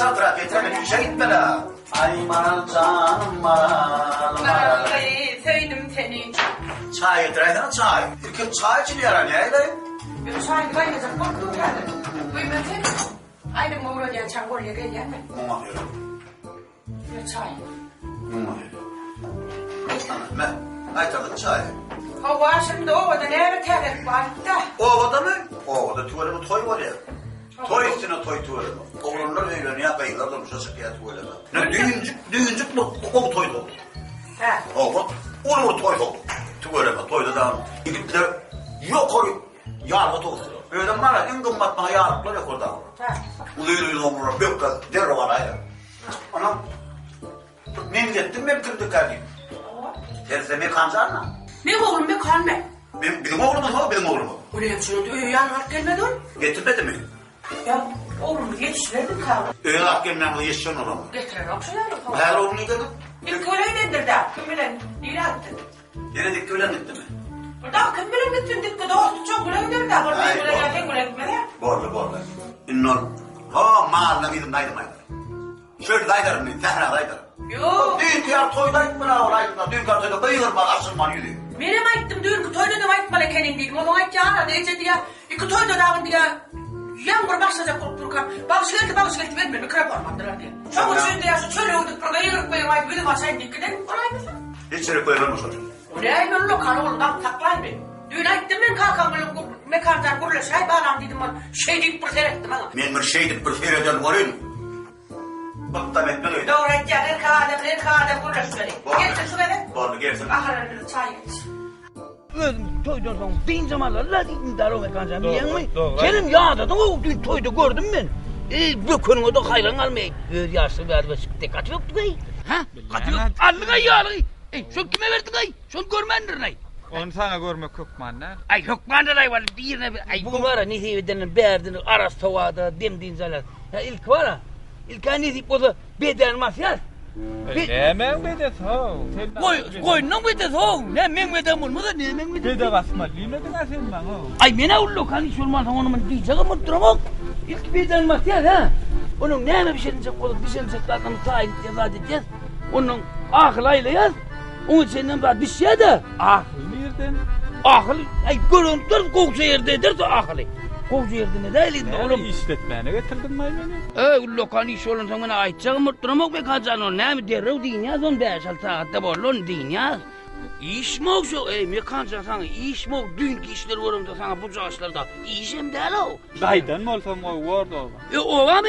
çaldırak yeter işe gitme la. Ay maral canım maral. Maral'ı sevdim seni. Çay getireydin çay. İlk çay için yarar neyle? Bir çay kaynayacak korktum yani. Buyurun sen. Aynı mağara diye çangolya geliyor. Mama diyorum. Bir çay. Mama diyorum. Ben aytardım çay. Hava şimdi ovada nerede terek var da. Ovada mı? Ovada tuvalimi toy var ya. Toy üstüne toy tuvalimi. Oğlumlar öyle ya kayılar da şaşık ya tuvalimi. Ne düğüncük mü? O toy oldu. He. Oğlum. Onu toy oldu. Tuvalimi toyda devam. Gittiler. Yok oraya. Yargı toğusu. Öyle bana en kımmat bana yargılar yok orada. He. Uluyla omurlar. Bir kız derre var ya. Anam. Ne diyettim ben kırdık kardeşim. Terseme kancarla. Ne oğlum be kalme. Benim oğlum mu? Benim oğlum mu? Ulan şunu da öğyan hak gelmedi o. Getirmedi mi? Ya oğlum yetiştirdim kaldı. Öyle hakkımdan yetişen oğlum. Getiren akşamlar da kaldı. Her oğlum ne dedi? İlk öyle nedir de? Kim bilen? İyi attı. Yine dikti öyle gitti mi? Burada kim bilen gittin dikti. Doğru çok gülen nedir de? Burada Ay, gülen doğru. geldi gülen gitmedi. Borlu. İnnor. Ha mağarına bizim daydım aydır. Şöyle daydarım ben. Tehra daydarım. Yok. Düğün kıyar toydayım mı la olaydım. Düğün kıyar toyda bayılır bak asılman yürüyor. Benim ayıttım düğün ki toyda da ayıtma lekenin değil. Onu ayıttı ana diyece diye. İki toyda dağın diye. Yağmur başlayacak olup dururken. Bağış geldi vermiyor. Mikrop olmadılar diye. Çok uçuydu ya şu çöle uyduk. Burada yürük benim ayıp. Benim aşağıya dikkaden. Orayı mısın? Hiç yere koyamam çocuk. Oraya ben lokal oğlum. Bak taklayın beni. Düğün ayıttım ben kalkan böyle mekandan kurula şey bağlam dedim ben. Şey deyip bir seyrettim ana. Men bir şeydi bir seyreden varayım. Bıktım etmen öyle. Doğru edeceğim. Erkadem kurulaş beni. Getir şu beni. Borlu gelsin. Ahara bir çay geç. Toydan sonra din zamanlarla idare olmak kancam yiyen mi? Doğru. Senin yağda da o dün toyda gördüm ben. Bökünün o da hayran almayı. Yaşlı bir arkadaşlık dikkat yoktu gay. Ha? Kat yok. Allı gay yağlı. Şu kime verdin gay? Şu görmendir gay. Onu sana görmek yok manlar. Ay yok bana da var birine bir. Ay bu var ya nesi evden berdin aras tavada demdiğin zalar. Ya ilk var ya. İlk nesi o da beden mafyas. Ne men bedet ha? Koy ne bedet ho? Ne men beden mı da ne men bedet? Bede basmalıyım ne kadar sen bana ha? Ay mena ullo kan iş olmaz onu man diyeceğim ama duramam. İlk birden makyaj ha. Onun ne bir şeyin çek olur bir şeyin çek zaten tayin ceza edeceğiz. Onun aklayla yaz. Onun senden daha bir şey de Akıl nereden? akıl ay görüntür koksa yerdedir de akıllı. Koksa yerde ne değil Oğlum oğlum. işletmene getirdin mi beni? Ullo kan iş olun sana aytacağım ama duramam be kaçan o ne mi derrev deyin ya son 5-6 saatte bolun deyin ya. İş mi olsa mi kanca sana iş mi dünkü işler varım da sana bu yaşlarda işim değil o. Daydan mı olsam o vardı o. Ova mı?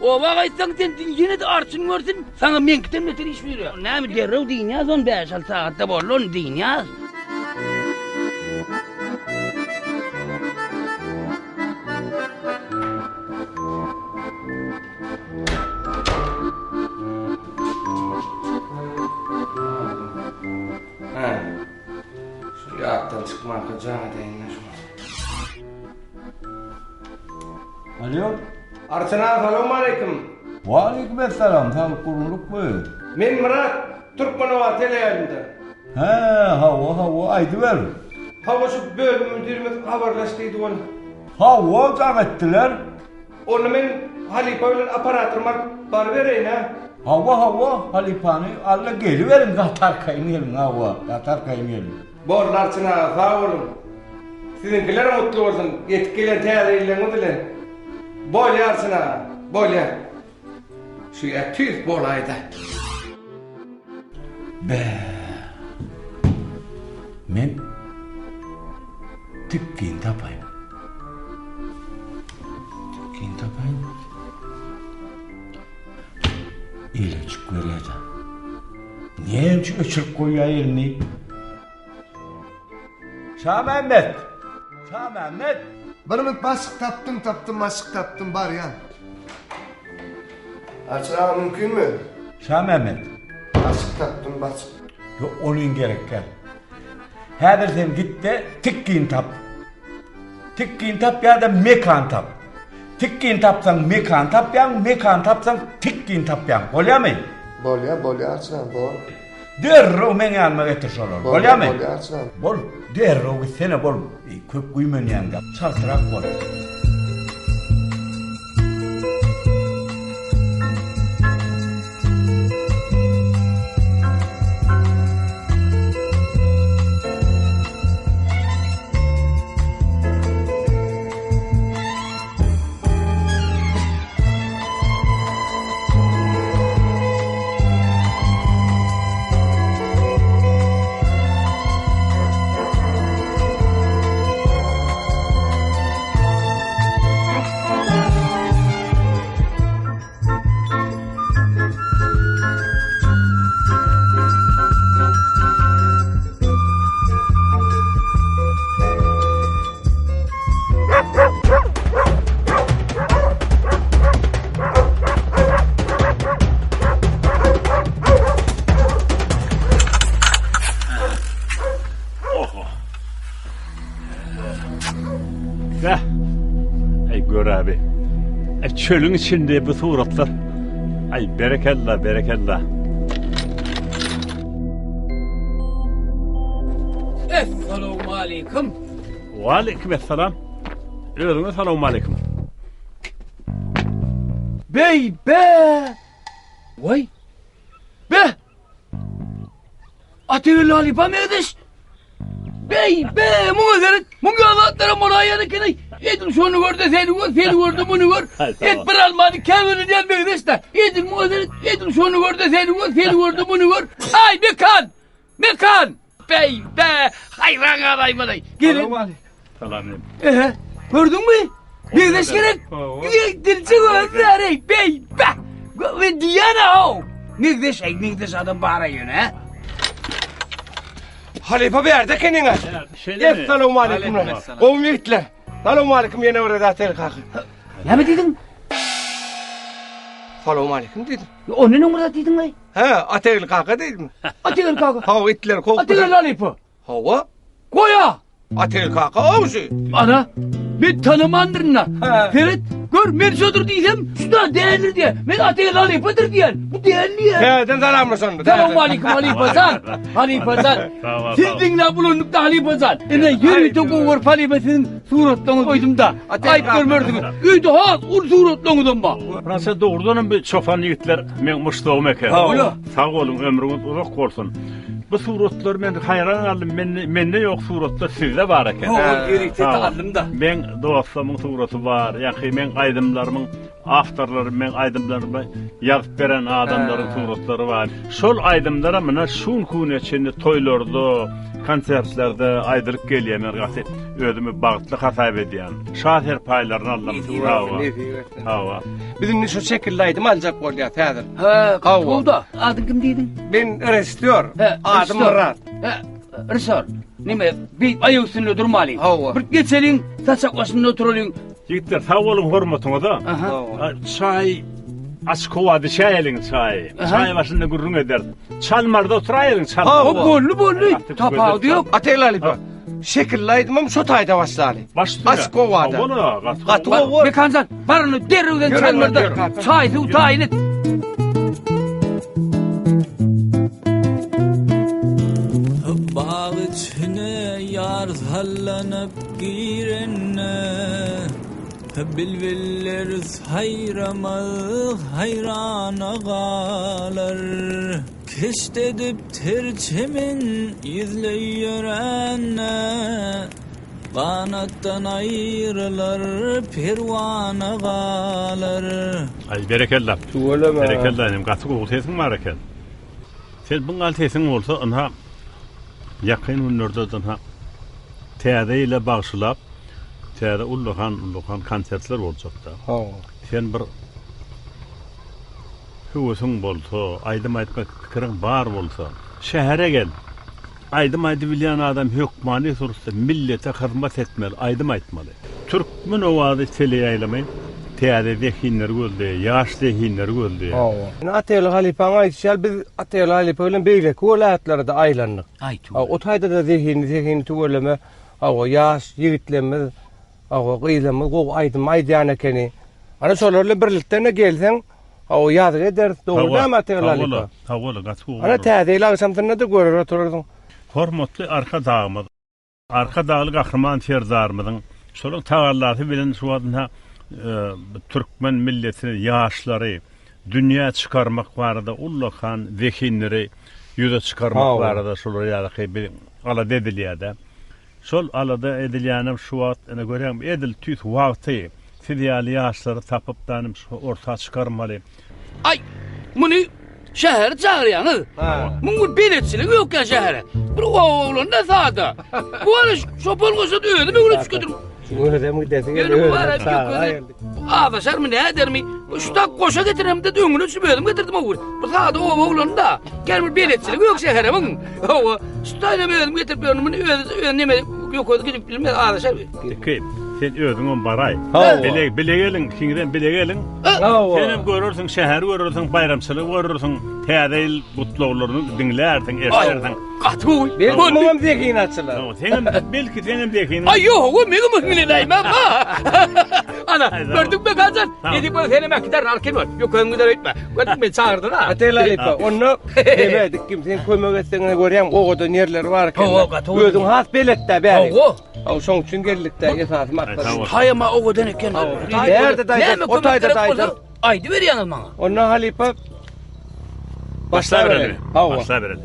Ova kaysan sen yine de artsın görsün. Sana menkten metin iş veriyor. Ne mi derrev deyin ya son 5-6 saatte bolun deyin ya. Ha. Şu yattan çıkmak kacağı deyinler. Alo. Arçana selamun aleyküm. Aleykümselam. Sağlık kuruluk mu? Men Murat Türkmenova teleyalinde. He, hava aydı ver. Hava şu bölüm müdürümüz haberleştiydi onu. Hava cam ettiler. Onu men Halipa ile aparatırmak bar vereyim ha. Hava halipani alla geliverin Katar kaynelim hava. Katar kaynelim. Borlar Arçana sağ olun. Sizinkiler mutlu olsun. Yetkilen teyarıyla dilen. Böyle Arçana. Böyle. Şu yatıyız bolayda. Be. Men tipkin tapayım. Tipkin tapayım. İyle çık vereceğim. Niye hemşi öçürük koyuyor elini? Şah Mehmet. Bir basık taptım bari ya. Arçana mümkün mü? Şah Mehmet. Basık taptım basık. Yok onun gerekken. Her sen git de tikkin tap. Tikkin tap ya da mekan tap. Tikkin tapsan mekan tap yan, mekan tapsan tikkin tap yan. Oluyor mu? Bolya Arçana bol. Derro men yanıma getir şolar. Oluyor mu? Bolya Arçana. Bol. Derro gitsene bol. Kök kuymen yanga. Çaltırak bol. Ya. Ay gör abi. Ay çölün içinde bu suratlar. Ay berekallah berekallah. Esselamu aleyküm. Ve aleykümselam. Öğrenme selamun aleyküm. Bey be! Vay! Be! Atıyor lalipa meydiş! Bey be! Muğazarık! Muğazatlara morayyanı kenay! Edin şunu gör de seni gör, bunu gör! Et bir almadı, kevini del meydiş de! Edin muğazarık! Edin şunu gör de seni gör, bunu gör! Ay mekan! Mekan! Bey be! Hayran araymalay! Gelin! Selam. Gördün mü? Meydiş gerek! Dilci gözleri! Bey be! Ve diyana o! Meydiş adam bağırıyor ha? Halife bir yerde kendine. Esselamu aleyküm. Kovum yigitler. Selamu aleyküm yine orada atel kalkın. Ne mi dedin? Selamu aleyküm dedim. O ne numara dedin lan? He atel kalka dedim. Atel kaka. Hava itler kovdu. Atel lalipo. Hava Koya. atel kalka avcı. Ana. Bir tanımandırına. He. Ferit gör Mersodur diyeceğim. Şuna değerli diye. Ben atel lalipodur diyen. Bu değerli ya. Nereden selamla sonunda? Selamun aleyküm Halifazan. Halifazan. Tamam, Siz tamam. dinle bulunduk da Halifazan. Ene 20 toku var Halifazan'ın suratlarını koydum da. Ayıp görmürdünüz. Üydü ha ur suratlarını bak. Fransa doğrudan bir çofan yiğitler men Mustafa Eke. Ola. Sağ olun ömrünüz uzak olsun. Bu suratlar men hayran aldım. Mende yok suratlar sizde var eken. Ben dostlarımın suratı var. Yani men aydımlarımın aftarlarım, men aydımlarıma yazıp veren adamların suratları var. Şol aydımlara mına şun kune içinde toylarda, konsertlerde aydırıp geliyor mergasi. Ödümü bağıtlı hasayb ediyen. Şaher paylarını Allah'ım. Hava. Bizim şu şekildeydim alacak ol ya teadır. He kalkıldı. Adın kim dedin? Ben restyor. Adım Murat. Rısar. Nime bir ayı üstünde durmalıyım. Hava. Bir geçelin taşak başında oturalım. Yiğitler sağ olun hürmetine da. Çay Askova çay elin çay. Çay başında gurrun eder. Çalmarda oturayın çal. O bollu. Tapağı yok. Atel Halife. Şekildeydim ama şu tayda başladı. Askova'da. Ola. Mekanzan barını derruden çalmarda. Çaydı utayin et. Bağ içine yar sallanıp girenne Bilviller hayrana galar Keşt edip terçemin izleyörenne Kanattan ayrılar pervana galar Ay berekellah. Söyleme. Berekellah benim katı koğutesin var eken. Sen bunun altesin olsa ona yakın ünlörde ona teade ile bağışılap teade ulluhan konsertler olacak da. Sen bir hüvüsün bolsa, aydım aytmak fikrin var bolsa, şehre gel. Aydım aydı bilen adam hükmani sorsa millete hizmet etmeli, aydım aytmalı. Türkmen ovadı tele aylamayın. Teade dehinler göldü, yaş dehinler göldü. Atel Halife'nin aytışal biz Atel Halife'nin beyle kolayatları da aylandık. O tayda da zihini tüveleme, yaş yiğitlerimiz, kıyılımız, aydım aydiyana keni. Ana solarla birliklerine gelsen, yazık eder, doğru değil mi Atel Halife? Havalı, katı koğulu. Ana teadeyle akşamlarında da görür otururdun. Hormatlı arka dağımız, arka dağlı kahraman terdarımızın, şolun tağarlatı bilen şu adına Türkmen milletinin yaşları, dünya çıkarmak vardı, ullakan zekinleri yüze çıkarmak vardı, şolur yalıqı bir ala dediliyada. Şol alada ediliyanım şu ad, göreyim, edil tüyt vakti, fidiyali yaşları tapıp danım orta çıkarmalı. Ay, bunu şehir çağıryanı. Bunun biletçilik yok ya şehre. Bir oğlan da sağda. Bu ara şopal koşu öyle mi onu çıkıyorum. Öyle de mi desin? Benim bu ara bir ağdaşar mı ne eder mi? Şu da koşa getirem de döngünü sübüyordum getirdim oğul. Bu sağda oğlan da. Gelmiş biletçilik yok şehre bunun. Şu da ne getirip bunu öyle yok gidip bilmez ağdaşar. Peki, sen özüň baray. Ha. Bile gelin, kiňden bile gelin. Senem görürsiň, şäher görürsiň, bayramçylyk görürsiň, täze ýyl gutluglaryny dinlersiň, eslersiň. Qatuy. Benim dekin açılar. Senem belki senem dekin. Ay yok, o meni mühmin edeyim ama. Ana, gördük mü Kazan? Dedik böyle senin makidar alken var. Yok öngüder etme. Gördük mü çağırdın ha? Atelalipa, onu demedik kimsenin koymak istediğini göreyim, o kadar yerler varken. Gözün has belette beri. O son için geldik de esas maksadı. Hayama o kadar eken. Nerede dayıdan, o tayda dayıdan. Aydı ver yanım bana. Ondan halipa başla verelim. Başla verelim.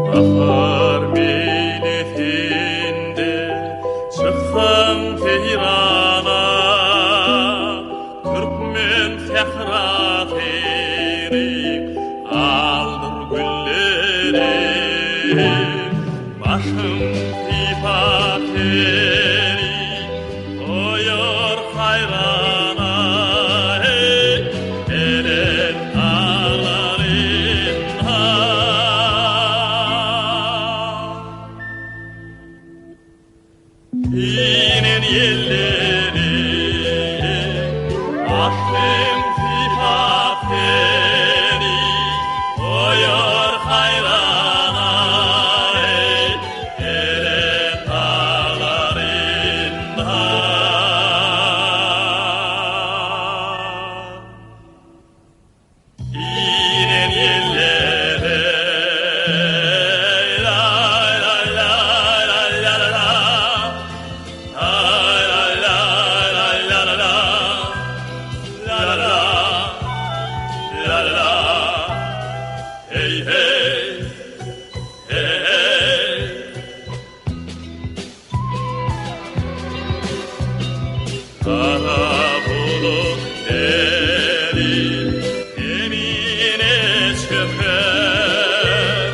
Bahar meylefinde çıksam Tehrana, Türkmen sehra terim aldır gülleri, başım sifakeri koyar hayrana, elen ağların İnen yelleri aşkım sifateri koyar hayrana elen ağlarında İnen yelleri la la la la la la hey hey hey hey kara bulut erir emine çöker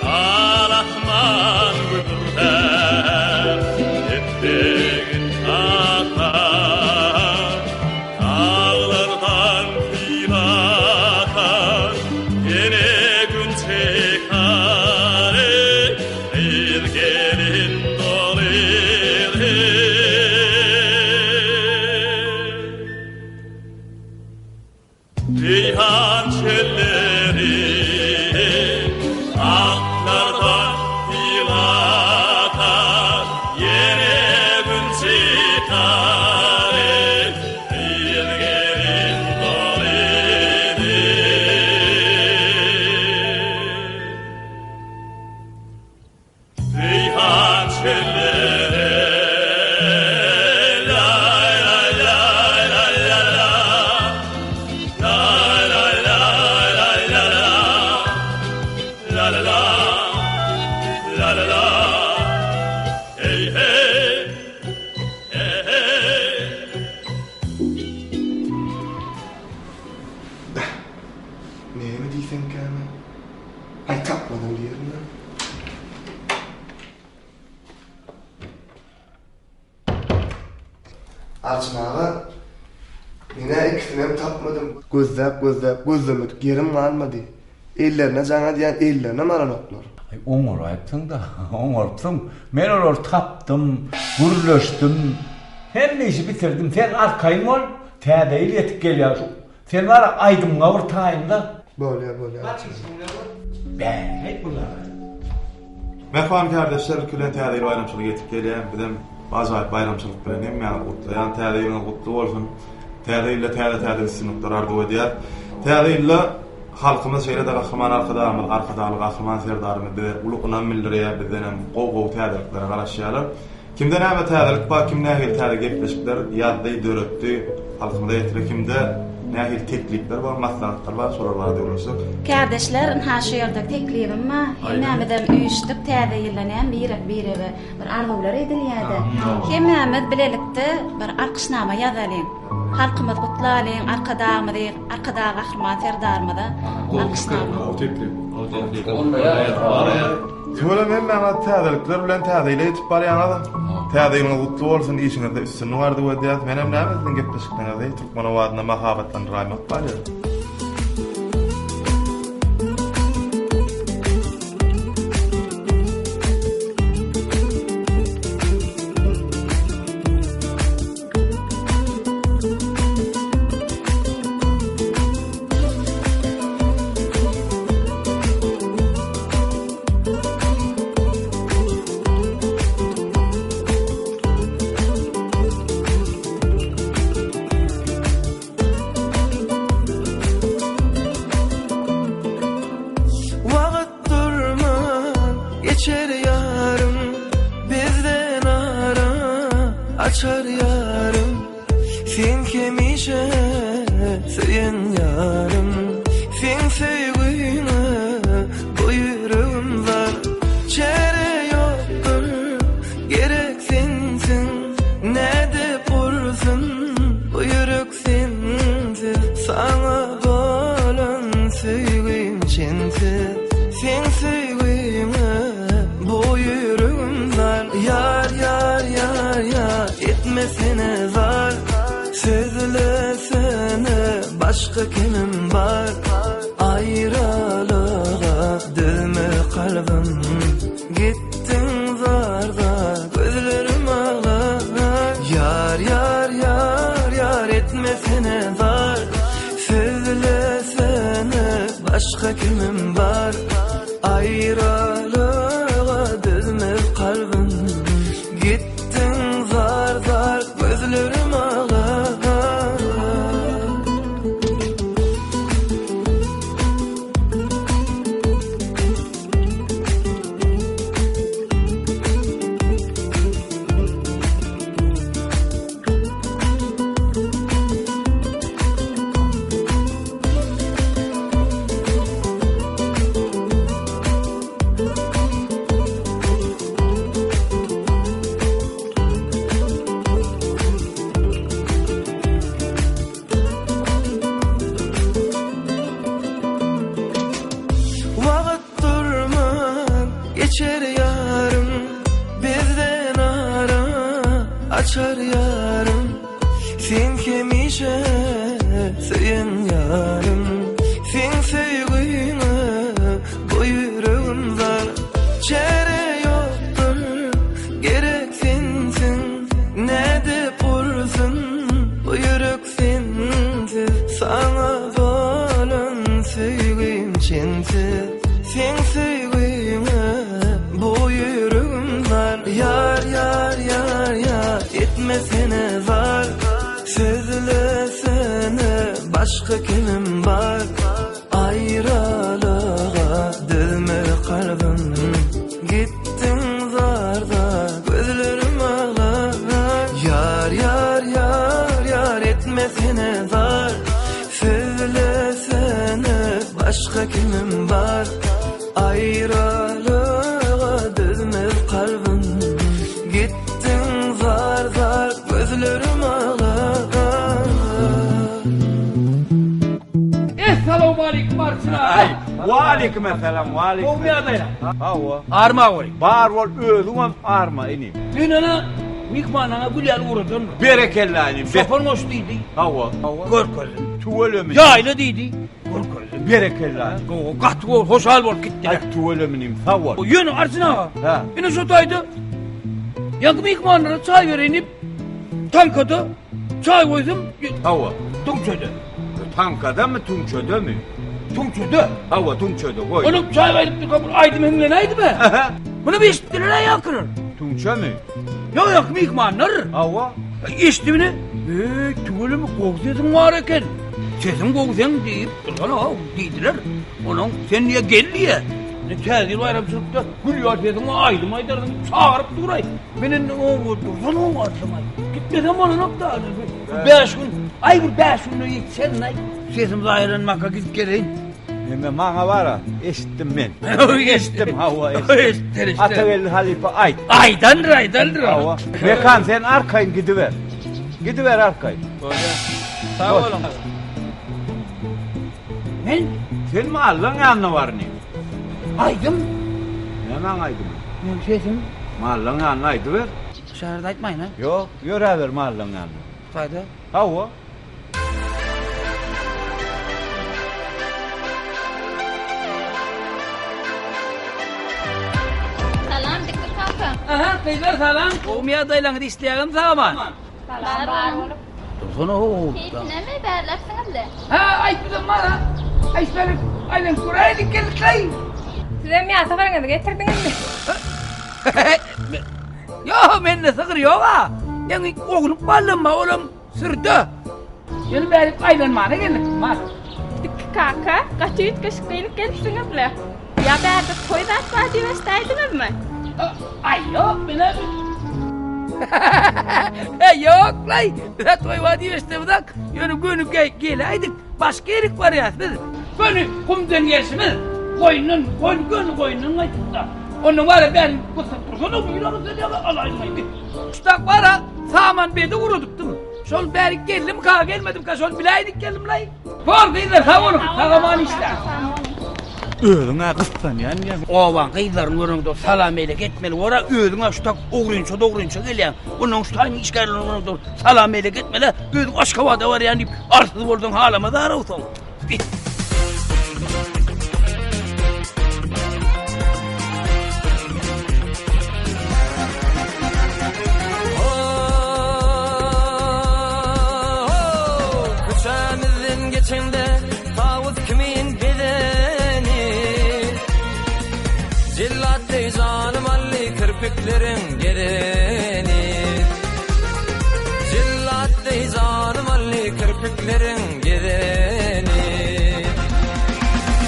alatman güdürler ettiğin akar ağlardan fil akar yine gün çekar bir gelin dolir Reyhan çölleri aklardan fil akar yine gün çekar bir gelin dolir Reyhan çölleri la la la la la la la la la la la la la la la la hey hey hey hey Neye mi diysen kâme? Ay tapmadım diyelim lan. Açmağa yine ikisini tapmadım. Gözlemek yerim kalmadı. Ellerine cana diyen ellerine maranoklar. Ay oňaraypsyň da, oňarpsyň. Men olar tapdym, gürleşdim. Hemme işi bitirdim. Sen arkaýym ol, täze ýyl ýetip gelýär. Sen var aýdymga bir taýynda. Böyle. Bäh, bular. Mehman kardeşler, külen täze ýyl bayramçylyk ýetip gelýär. Bizem bazaýyp bayramçylyk bilen hemme gutlaýan täze ýylyň gutly bolsun. Täze ýyl täze sinuklar ardy edýär. Täze ýyl halkymyz şeýle de gahryman arkadalyk gahryman serdarmy de ulugynan mildirýär bizden gow täzelikleri garaşýarlar. Kimde näme täzelik bar, kim nähil täze gepleşikler ýazdy, döretdi, halkymyza ýetirip kimde nähil teklipler bar, maslahatlar bar, sorar bar diýerler. Kardeşler, ha şu ýerde teklifim ma, hemmemizden üýüşdik täze ýyllanan bir arzuwlar edilýärdi. Hemmemiz bilelikde bir arkyşnama ýazalym. Halkymyz gutlalyň, arkadagy gahryman serdarmyda arkyşnama. Şöyle men täzelikler bilen täze ýyl ýetip barýan adam. Täze ýylyň gutly bolsun diýişiňizde üstünli bardy we diýär. Menem näme gepleşiklerinizi Türkmen owadyna mahabatlandyramak barýar. yarım bizden ara açar yarım sen kemişe söyün yarım sen sevgine bu yüreğim var çare yoktur gerek sensin ne de vursun bu yürek sensiz sana bolan sevgim sensiz sen sevgime bu yüreğimden yar yar yar yar etmesine zar sözlesene başka kimim var ayrılığa dövme kalbim gittin zarda gözlerim ağlar yar yar yar yar etmesine zar sözlesene başka kimim var ayrılığa dövme kalbim gittin zar zar gözlerim ağlar Vakit durman geçer yarım bizden ara açar yarım sen kemişe söyün yarım sen sevgine bu yüreğim var çare yoktur gerek sensin ne de vursun bu yürek sensiz sana bolan sevgim sensiz sen sevgime bu yüreğimden yar yar yar yar etmesine zar sözlesene başka kimim var ayrılığa dövme kalbim gittin zarda gözlerim ağlar yar yar yar yar etmesine zar sözlesene başka kimim var ayrılığa dövme kalbim gittin zar zar gözlerim ağlar Esselamu aleyküm Arçına. Ay, wa aleyküm selam, wa aleyküm. Bu bir adayla. Hawa. Arma var. Bar wol özüňem arma inim. Dün ana mikmanana gülýän uradın. Berekella inim. Sofan hoş diýdi. Hawa. Görkezin. Tuwelemi. Ýaýla diýdi. Görkezin. Berekella. O gatdy bol, hoşal bol gitdi. Ay tuweleminim. Hawa. O ýöne Arçına. Ha. Ine şu taýdy. Ýa mikmanana çay berenip tankada çay koydum. Hawa. Tunçöde. Tankada mı Tunçöde mi? Tunçöde. Hawa Tunçöde koy. Onu çay verip kabul aydım hemle neydi be? Bunu bir işittiler yakınır. Tunça mı? Yok yok mikmanlar. Hawa. İştimini. Tüvülümü kovzuyordun var eken. Sesin kovzuyan deyip durgan o deydiler. Onun sen niye geldi ya? Ne tezgir bayramçılıkta gülüyor dedim aydım aydardım çağırıp duray. Benim o dursan o atlamay. Gitmeden bana nokta. 5 gün. Ay bu 5 günlüğü yetsen ay. Sesim zahirlenmaka gidip geleyim. Hemme maňa bara, eşitdim men. Eşitdim Hawa eşitdim. eşitdim. Atavelli halife ayt. Aydandır. Hawa. Mekan sen arkayın gidiver. Gidiver arkayın. Sağ olun. Men sen mi Allah'ın yanına var ne? Aydım. Hemen aydım. Ne sesim? Mahallın yanına aydıver. Dışarıda aytmayın ha. Yok, yörever mahallın yanına. Fayda. Hawa. Salam dikkat kanka. Aha, kızlar salam. Olmaya daylanı isteyelim zaman. Salam. Dursana o. Keyfine mi berlepsiniz de? Ha, aytmadım bana. Aytmadım. Aynen kuraya dikkat kay. Size mi safarınızı getirdiniz mi? Yo, men ne sakır yok ha. Yani oğlum ballama oğlum sırda. Gelin beri aylanmana gelin. Mas. Dikkat kanka. Kaçı üç kaşık kıyılık gelipsiniz bile. Ya berdi toy da atma diye isteydiniz mi? Ay yok bile. Yok lay. Da toy vadi işte budak. Yönü gönü geleydik. Başka yerik var ya. Gönü kumdan yersiniz. Koyunun aytıkta. Onun var ya ben kutup dursun. O büyüyoruz dedi ama alaymaydı. Ustak var ha. Saman bedi vuruduk değil mi? Şol berik geldim ka gelmedim ka şol bilaydik geldim lay. Korkuyla sağ olun. Sağaman işte. Öğüne kıstan yani. Ovan kıyıların önünde salameyle gitmeli. Ora öğüne şutak oğruyunca gelen. Onun şutağın işgalinin önünde salameyle gitmeli. Öğüne aşk havada var yani. Artık oradan halama da arautan. Köçemizin geçinde tavut kimin bedeni Cillat deycanım alli kirpiklerin gereni Cillat deycanım alli kirpiklerin gereni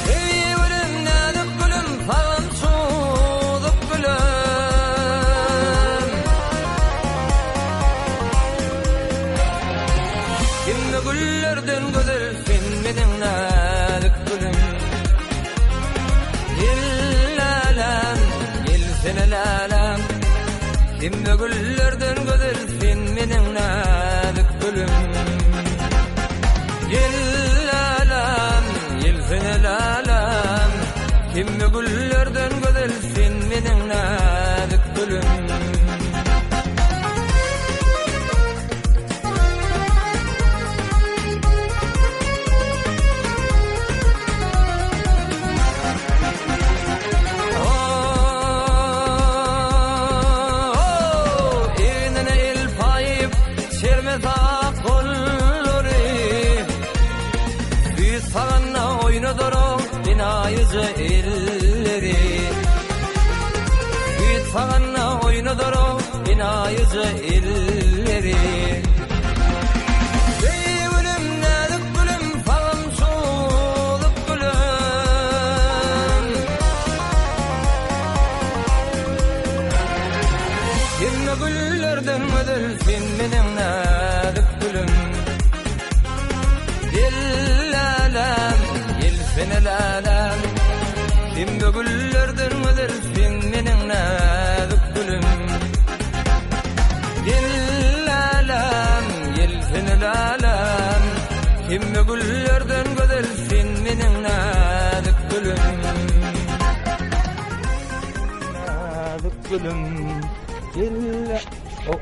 Evirim nedik gülüm falan çuduk gülüm Kimde güllerden güzelsin benim nedik gülüm Yellalem, yelsenelelem Kimde güllerden güzelsin benim nedik gülüm Yellalem, yelsenelelem Kimde güllerden güzelsin benim nedik gülüm Binayıcı illeri Git falanla oynadır o binayıcı illeri Gülüm nedik gülüm falan çolup gülüm Kimle güllerden ödülsün benim nedik gülüm Yellalem Yelsenelelem Kimde güllerden ödersin benim nedik gülüm Yellalem Yelsenelelem Kimde güllerden ödersin benim nedik gülüm Nedik gülüm.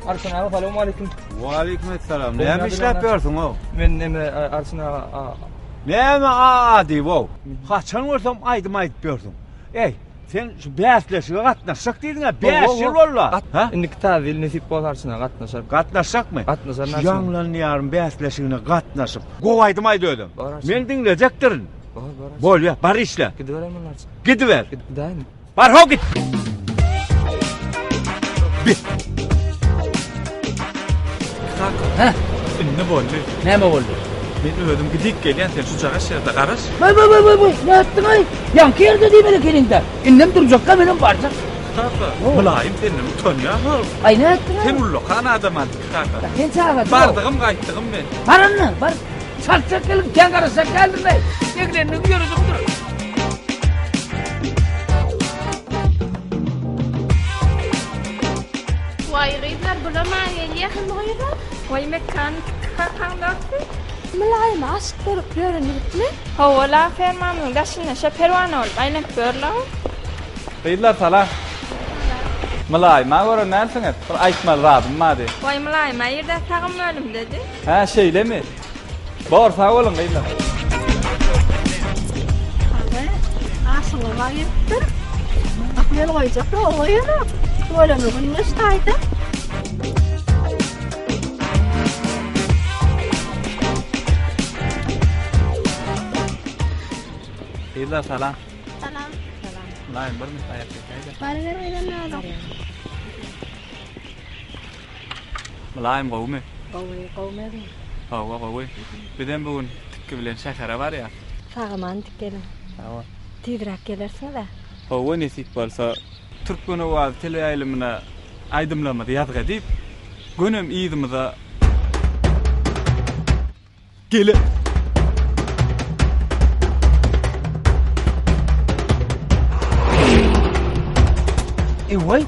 Arslan ağa, selamun aleyküm. Aleykümselam. Ne iş yapıyorsun o? Men Arslan ağa. Neme adi bu? Kaçan olsam aydım ayıtmıyorsun. Ey, sen şu beşleşiğe katnaşsak dedin ha, 5 yıl valla. İndik tabi nasip bolarsın katnaşar. Katnaşsak mı? Katnaşar nasıl? Yanlan yarın beşleşiğine katnaşıp, kovaydım aydı öyle. Men dinleyecektirin. Bol ya, bar işle. Gidiverem onlarsın. Gidiver. Gidayım. Bar ho git. Bir. Ha? Ne oldu? Ne mi oldu? Ben öldüm gidik gelen sen şu çağa şeride qaraş. Vay ne yaptın ay? Yankı yerde değil mi kelinde? İnnem duracak ka benim barca. Tata. Bulayım senin utan ya. Ay ne yaptın? Sen ullu kan adam antik tata. Sen çağa. Bardığım qaytdığım ben. Paranı bar. Çarçak gelin ten qarasak geldin ay. Yeglerini yürüdüm dur. Vay gıylar bulamaya yakın gıylar. Vay mekan kandaktı. Malay mask görüp görünüp mi? Havalar fermanın daşına şepervan ol. Aynak görla. Gıylar sala. Malay ma göre nersin et? Bir aytmal radım ma de. Vay malay ma yerde tağım ölüm dedi. Ha şeyle mi? Bor sağ olun gıylar. Abi aslında bayıttır. Akmel koyacak da olayını. Böyle mi bulmuş taydı? Gıylar salam. Salam. Malay bir mi sayat etaydı? Bana vermeden ne oldu? Malay mı mi? Kovmedim. Qo'y. Birden bugun tikki bilen shahara var ya. Sağaman tikerim. Tamam. Tezroq kelersin da. Havo nasip bo'lsa Türkmen owazy teleýaýlymyna aýdymlamady ýazga edip, gönüm ýydymyza gele. Vay,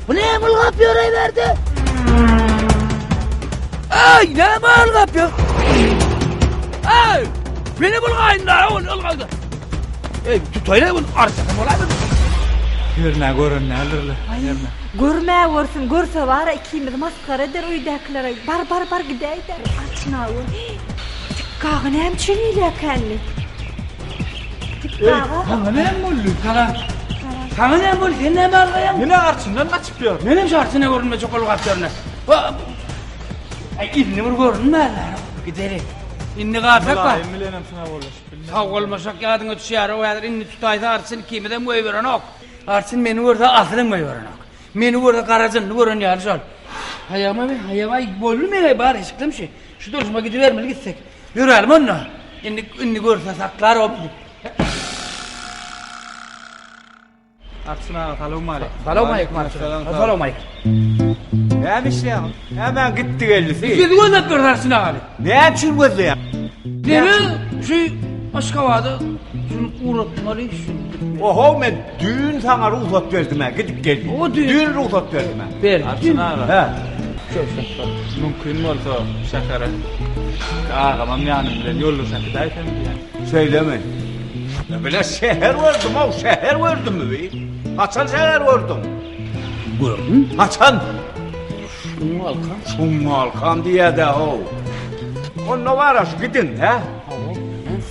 bu ne mulgap yürüyverdi? Ay, ne mulgap ya? Ay, beni bulgayın da, olgaydı. Tutayla bunu arsadan olaydı. Görne, görünlerle. Görme görsün, görse var ikimiz maskara eder uydaklara. Bar gideydi. Açına vur. Tikkağın hem çiniyle kendi. Tikkağı. Sana ne mullu? Sana ne mullu? Sen ne balgayan? Yine arçından kaçıp yor. Nenem şartına görünme çok olgap yoruna. Ay, inni vur görünme lan. Gidelim. İnni gafek var. Milenem sana bollaş. Sağ olmasak yadın ötüşüyarı o yadır inni tutaydı artsın kimiden bu evren ok. Artsın meni vurda asılın mı evren ok. Meni vurda karacın vurun yarı sol. Hayama bollu mene bari eşiklim şey. Şu duruşma gidivermeli gitsek. Yürüyelim onunla. İnni görse saklar o. Artsına salam aleyküm. Salam aleyküm. Salam aleyküm. Neymiş ya? Hemen gitti geldi. Biz gözlep gördü Artsına abi. Ne için gözleyem? Demi başka vardı. Uğratmalı Oho men düğün sana ruhsat verdim ha. Gidip geldim. O düğün ruhsat verdim ha. Ver. Artsına abi. He. Mümkün olsa şakara. Ağamam yanım bilen yollursak daytan diye. Söyleme. Ya böyle şehir vurdum o şehir vurdum mu be? Kaçan şehir vurdum. Gördün? Kaçan? Şunmalkan. Şunmalkan diye de o. Onunla var ya gidin he.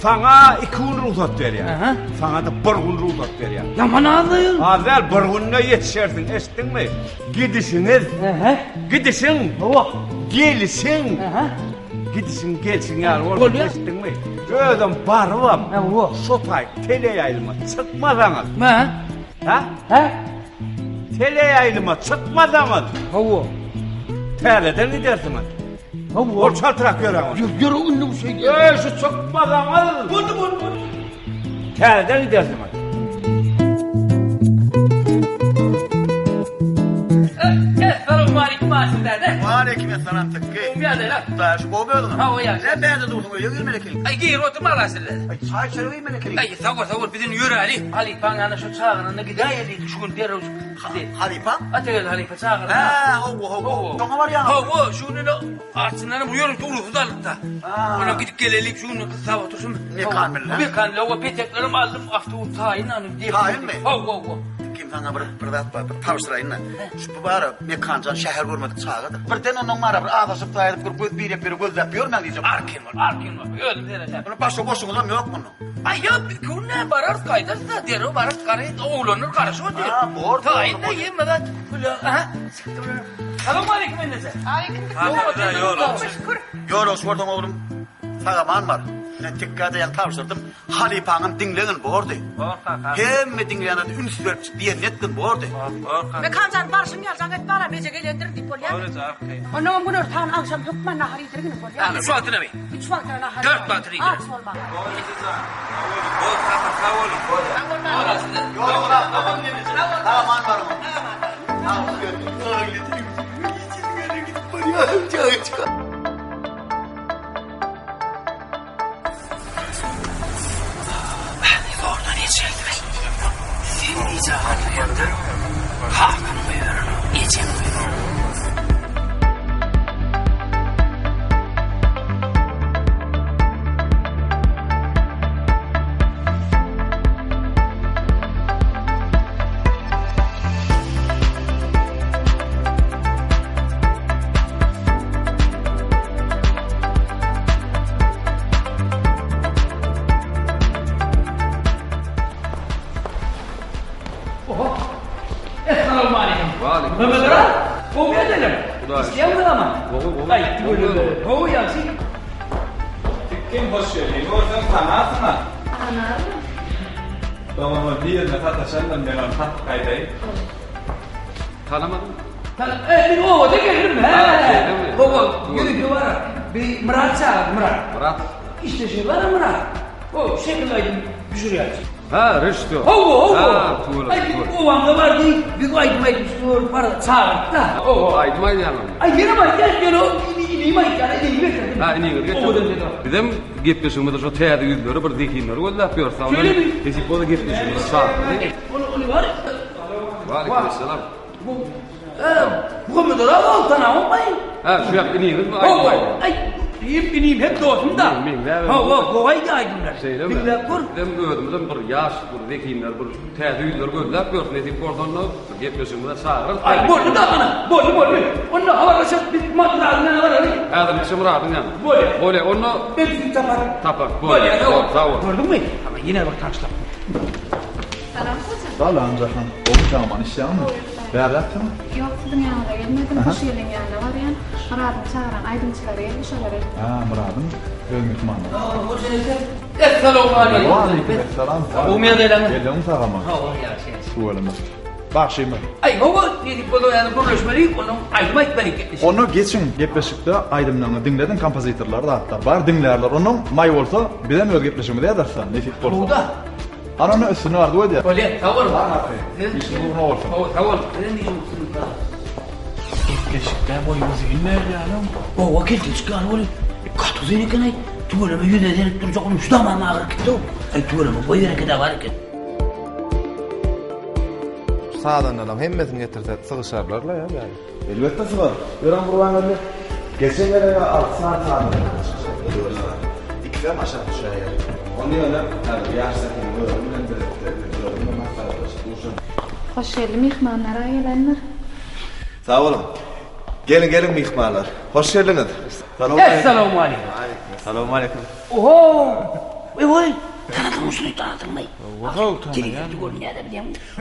Sana 2 gün ruhsat ver ya. Sana da 1 gün ruhsat ver ya. Yaman ağzıyım. Hazel 1 gününe yetişersin estin mi? Gidişiniz. Gidişin. Gelişin. Gidişin gelsin yani orada estin mi? Ödüm barıvam. Sotay teleyaylıma çıkmadanız. Ha? Teleyaylıma çıkmadanız. Tereden gidersiniz. O çaltırak gören o. Yürü ünlü bu şey diyor. Şu çıkmadanız. Bunu. Tereden gidersiniz. Selamun aleyküm asilderde. Aleyküm selam tıkkı. Bir adı lan. Daha şu boğu böyle. Ha o ya. Ne beğendi durdun öyle yürü melekin. Ay gir oturma asilderde. Ay çay çarığı melekin. Ay sağ ol bizim yürü Ali. Ali bana şu çağırın gidiyor dedi şu gün derus. Halipa? Atıyor Halipa çağırın. Ha ho. Tamam var ya. Ho şunu artsınları buyurun ki urufu da alıp da. Ona gidip gelelim şunu sabah otursun. Ne kanmel lan? Bir kan la o peteklerimi aldım hafta o tayin hanım diye. Tayin mi? Ho. Kim sana bir tavsırayın lan. Şu bari mekancan şehir görmedik çağıdır. Birden onun var bir ağdaşıp da ayırıp bir göz yapıyor ben diyeceğim. Arkin var. Öldüm derece. Bunu başka boşluğundan yok bunun. Ay ya bir gün ne barar kaydırsa der o barar karayı oğlanır karışı o der. Ha doğru. Tayin de yemeden. Selamun aleyküm ennese. Yolu sordum oğlum. Sağaman var. Ne dikkate yan tavsırdım. Halipanın dinleyin bu orada. Hem dinleyen ünsüz verip diye nettin bu orada. Ve kancan barışın gel zannet bana mece gelendir dip ol ya. Onun bunu tan akşam hükmen nahari dirgin ol ya. Yani şu atına mı? 3 vakti nahari. 4 batırı gider. Aks olma. Sağaman var mı? Oradan yiyecektim. Sen diyeceğin yanında Hakan'ı veririm. Yiyeceğim. Selamun aleyküm. Mehmet Ağa, kovma edelim. İsteyen mi ama? Ay, böyle. Kovu yansın. Kim hoş geldin? Oradan tanırsın mı? Tamam bir yerine tataşandan ben onu tat kaydayım. Tanımadın mı? O da gelir mi? O yürü var. Bir Murat çağır Murat. İşte şey var Murat. O şekilde düşürüyor. Ha, rüştü. Ho. Ha, tuğla. Ay o anda vardı. Bir aytmaydı şu para çağırdı. O aytmaydı yani. Ay yine bak gel o iyi mi yani iyi mi? Ha, iyi mi? Bizim gepleşimizde şu teyade yüzleri bir dikinler öyle yapıyorsa onu kesip o da gepleşimizde çağırdı. Onu var. Aleykümselam. Bu kadar altına olmayın. Ha, şu yap ineyim mi? Aytmaydı. Ay ineyim hep dostum da. Ha, kolay aydınlar. Billah kur. Dem gördüm bir yaş bir dikinler bir teyade yüzleri öyle yapıyorsa kesip oradan gepleşimizde çağırır. Ay boldu da bana. Boldu. Onu havalaşıp bir madrarına var öyle. Adam işim rahatın yani. Böyle onu ben tapar. Tapar. Böyle. Sağ ol. Gördün mü? Ama yine bak taşla. Selam kocam. Sağ ol Ancahan. Oğlum tamam iş yapma. Beraber yaptın mı? Yok sizin yanına gelmedim. Hoş geldin yanına var yani. Murat'ım çağıran aydınçılara gelmiş olarak. Ha Murat'ım. Ölmek manlı. Esselamu aleyküm. Aleykümselam. Umya deylemi. Geliyorum sağama. Sualımız. Bak şimdi. Ay hava dedik bunu yani konuşmalıyız. Onu ayırma etmelik. Onu geçin gepleşikte aydımlarını dinledin kompozitörler da hatta var dinlerler. Onun may olsa birden öz gepleşimi de edersen. Nefik olsa. Burada. Ananın üstünü vardı o diye. Öyle tavır var. İşin uğruna olsun. Tavır. Neden diyeceğim sınıfta? Gepleşikte boyumuzu inler yani. O vakit çıkar öyle. Katı zeyni kanay. Tuğlama yüzeden duracak olmuş. Şu da ama ağır gitti o. Ay tuğlama boyu vereke de var ki. Sağdan adam hemmesini getirse sığışarlarla ya yani. Elbette sığar. Öğren kurban öyle. Geçen yere 6 saat sağdan. İkiden aşağı düşer yani. Onu öyle yaşlarken öğrenmeden de Hoş geldin mihmanlara gelenler. Sağ olun. Gelin mihmanlar. Hoş geldiniz. Esselamu aleyküm. Selamun aleyküm. Oho. Vay. Tanıdın mı şunu tanıdın mı?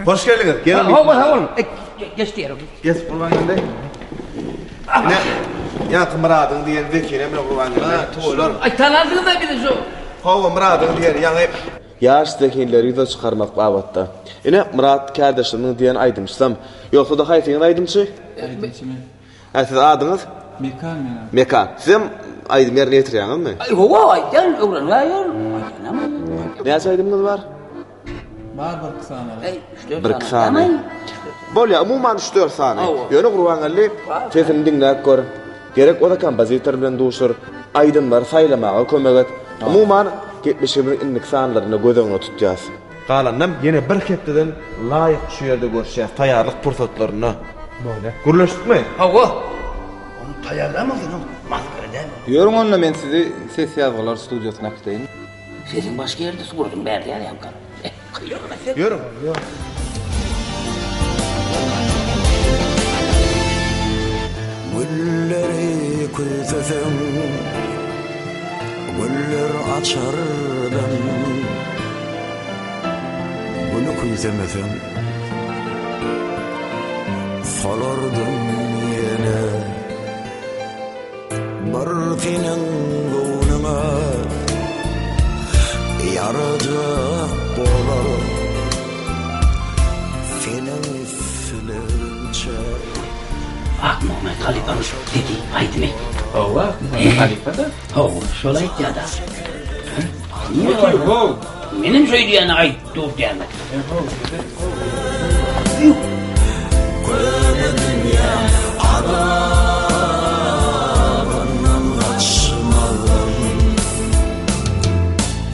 Hoş geldiniz. Gelin mihmanlar. Geç diyelim. Geç kurban önde. Ne? Yakın Murat'ın diyen zekine mi kurban önde? Tuğulur. Ay tanıdın da bir de şu. Hava Murat'ın diyen yani yaş zekileri yüze çıkarmak babatta. Yine Murat kardeşimin diyen aydımçısam. Yoksa da haytinin aydımçı? Aydımçı mı? Siz adınız? Mekan mı? Mekan. Sizin aydım yerine getiriyorsunuz mu? Ay hova aydan öğrenmiyor. Ne aydımınız var? Var bir kısana. Bir kısana. Böyle umuman 3-4 saniye. Yönü kurban Ali sesini dinleyip gör. Gerek o da kompozitör bilen duşur. Aydınlar saylamağa kömek et. Umuman gitmişimin inlik sanlarını gözüne tutacağız. Kalanım yine bir hepteden layık şu yerde görüşeceğiz. Tayarlık fırsatlarını. Böyle. Gürleştik mi? Hava. Onu tayarlamadın o. Maskarada. Diyorum onunla ben sizi ses yazgılar stüdyosuna aktarayım. Sesin başka yerde sordum berdi yani yankar. Yürü. Gülleri küzesem, güller açardım. Gülü küzemesem, solardım yine. Bir senin gönlüme yaracak bolar. Senin silince. Bak Muhammed Halifa'nın dedi, haydi mi? Hava, Halifa da? Hava, şöyle ya da. Niye var bu? Benim söyleyene ait dur diyemez. Dünya adamından kaçmadım.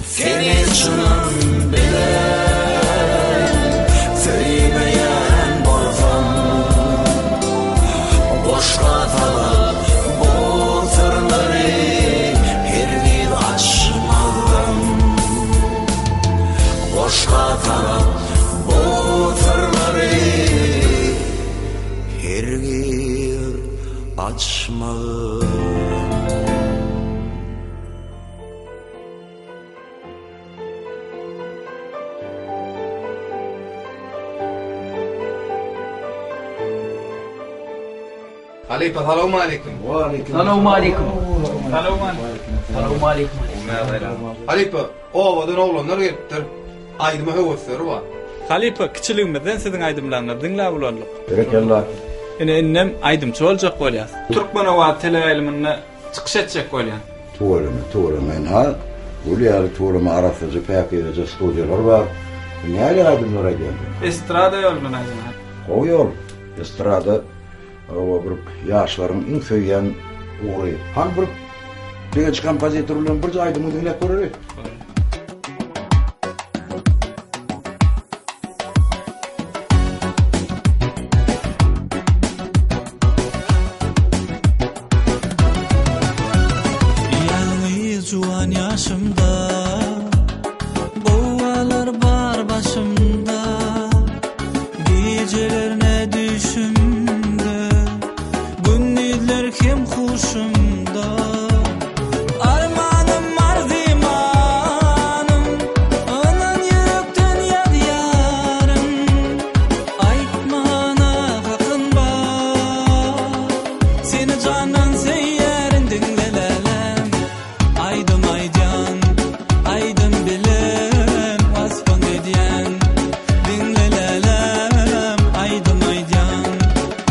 Seni canım bilen, sevmeyen borzam. Boşka talan bu sırları her bir açmadım. Boşka talan bu sırları her bir açmadım. Halifa, selamun aleyküm. Selamun aleyküm. Selamun aleyküm. Halifa, ovadan oğlanlar gelipdir. Aydıma hevesleri var. Halifa, kiçiligimizden sizin aydımlarını dinlep ulanlyk. Berekallah. Ene ennem aydımçı boljak bolýar. Türkmenova teleýilmini çykyş etjek bolýar. Tuğrama en ha. Bu ýaly tuğrama arasynda päkýärde stüdýalar bar. Näle aydymlar aýdýar? Estrada ýolundan aýdymlar. O ýol, estrada o bir ýaşlaryň iň söýýän ury. Han bir genç kompozitor bilen bir aýdymy dinläp görýär. Juan yaşımda, boğalar bar başımda, geceler ne düşümde, gündüzler kim huşumda. Armanım arzimanım, anan yürekten yadyarım, aytmana hakkın var, seni canan seyyerin dinlelelem. Aydım aycan, aydım bilen, vasfın ediyen, dinlelelem. Aydım aycan,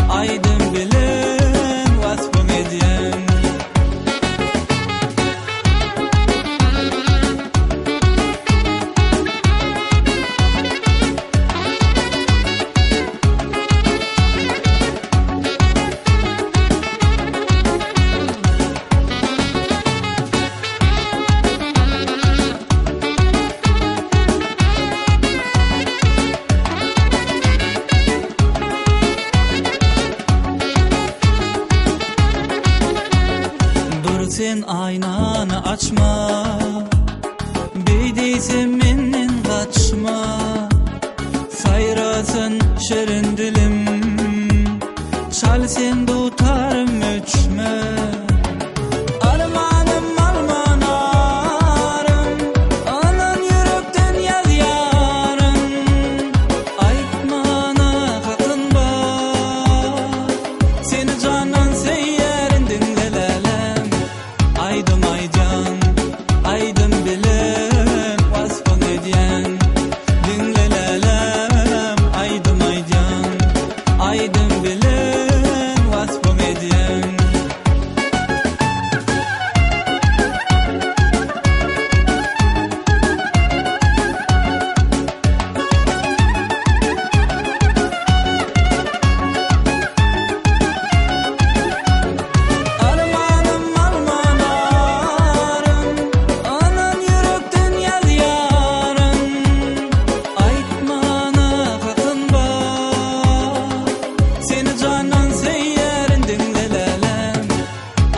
aydım bilen, vasfın ediyen. Bir sen aynanı açma, beydeyse menden kaçma. Sayrasın şerin dilim, çal sen tutarım öçme. Armanım armanarım, anan yürekten yazyarım, aytmana hakkın var, seni canan seyyerin dinlelelem. Aydım aycan, aydım bilen, vasfın ediyen, dinlelelem. Aydım aycan, aydım bilen, vasfın ediyen. Armanım armanarım, anan yürekten yazyarım, aytmana hakkın var, seni canan seyyerin dinlelelem.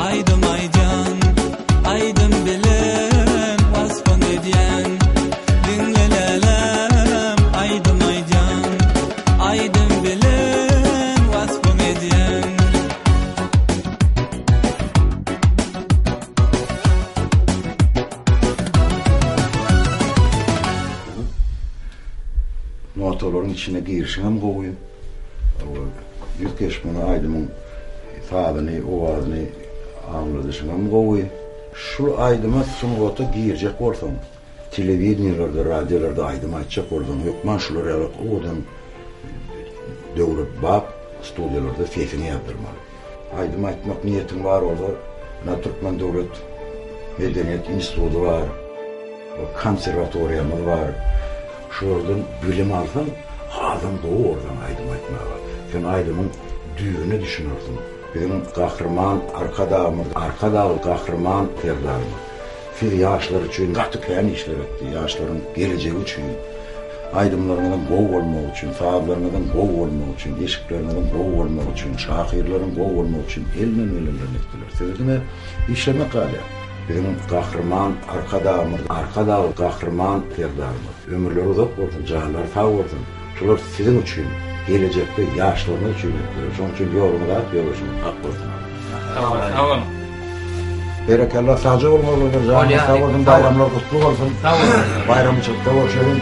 Aydım aycan, aydım bilen, vasfın ediyen, dinlelelem. Aydım aycan, aydım bilen, vasfın ediyen. Notaların içine girişim goýun. Ýük geçmeni aydymyň tabyny, owazyny anladyşyňam goýun. Şu aydyma sunuwata girjek bolsaň, telewiziýlarda, radiolarda aydym aýtjak bolsaň, ýok man şular ýaly odan döwlet bap studiýalarda fesini ýapdyrmaly. Aydym aýtmak niýetim bar bolsa, Türkmen Döwlet Medeniýet Instituty bar, konserwatoriýamyz bar. Şuradan bilim alsan, adam doğrudan aydym aýtmaga. Sen aydymyň düýüni düşünürdin. Bizim gahrman arkadağı gahrman derlerdi. Siz ýaşlar üçin gaty plan işler etdi, ýaşlaryň geleceği üçin. Aydymlaryňdan gow bolmak üçin, sahaplaryňdan gow bolmak üçin, eşiklerinden gow bolmak üçin, şahyrlaryň gow bolmak üçin elmen etdiler. Sebäbi işlemek galy. Bizim gahrman arkadağı gahrman derlerdi. Ömürleri uzak bolsun, canlar sağ bolsun. Şular sizin üçin, gelecekde ýaşlaryň üçin etdiler. Şoň üçin ýolumda ýoluşyň hak bolsun. Sağ olun. Berekallah sağca bolmalydyr. Canlar sağ bolsun, bayramlar kutlu bolsun. Bayram çykda bolsun.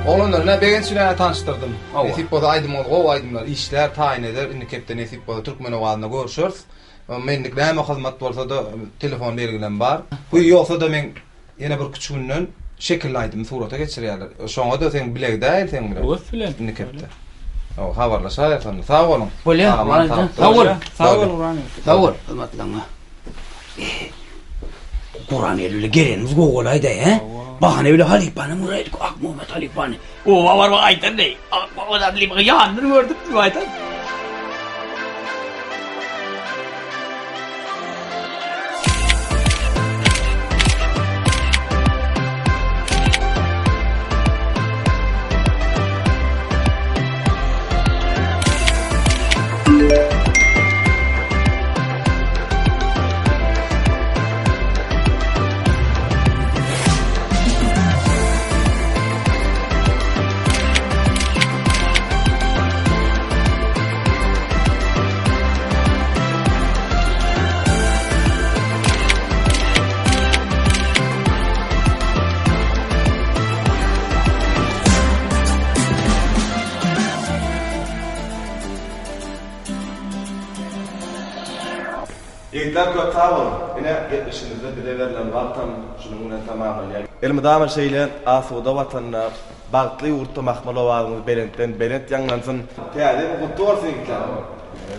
Oğlanlarına begençilerine tanıştırdım. Nesip boza aydymlar, gow aydymlar, işler taýin eder. Indi kepde nesip boza Türkmen owazyna görüşürüz. Menlik näme hyzmat bolsa da telefon belgilen bar. Bu ýolsa da men ýene bir küçüğünden şekil aydym surata geçirýärler. Şoňa da sen bilek däl, sen bilen. Öz bilen. Indi kepde. O habarlaşa ýasan. Sag bolun. Sag ol. Sag ol. Sag ol. Hürmetli. Kur'an elüle gelenimiz gogolaydı he? Bahane öyle Halipane Murat Ak Muhammed Halipane. O var aytan ne? O da Halipane yanını gördük mü aytan? Yigitler köp sağ olun. Yine 70'imizde bile verilen vaktan şununla tamamen yani. Elmidamel şeyle asuda vatanına bağıtlı yurtta mahmalı oğazımız Belent'ten Belent yanlansın. Teyade kutlu olsun yigitler.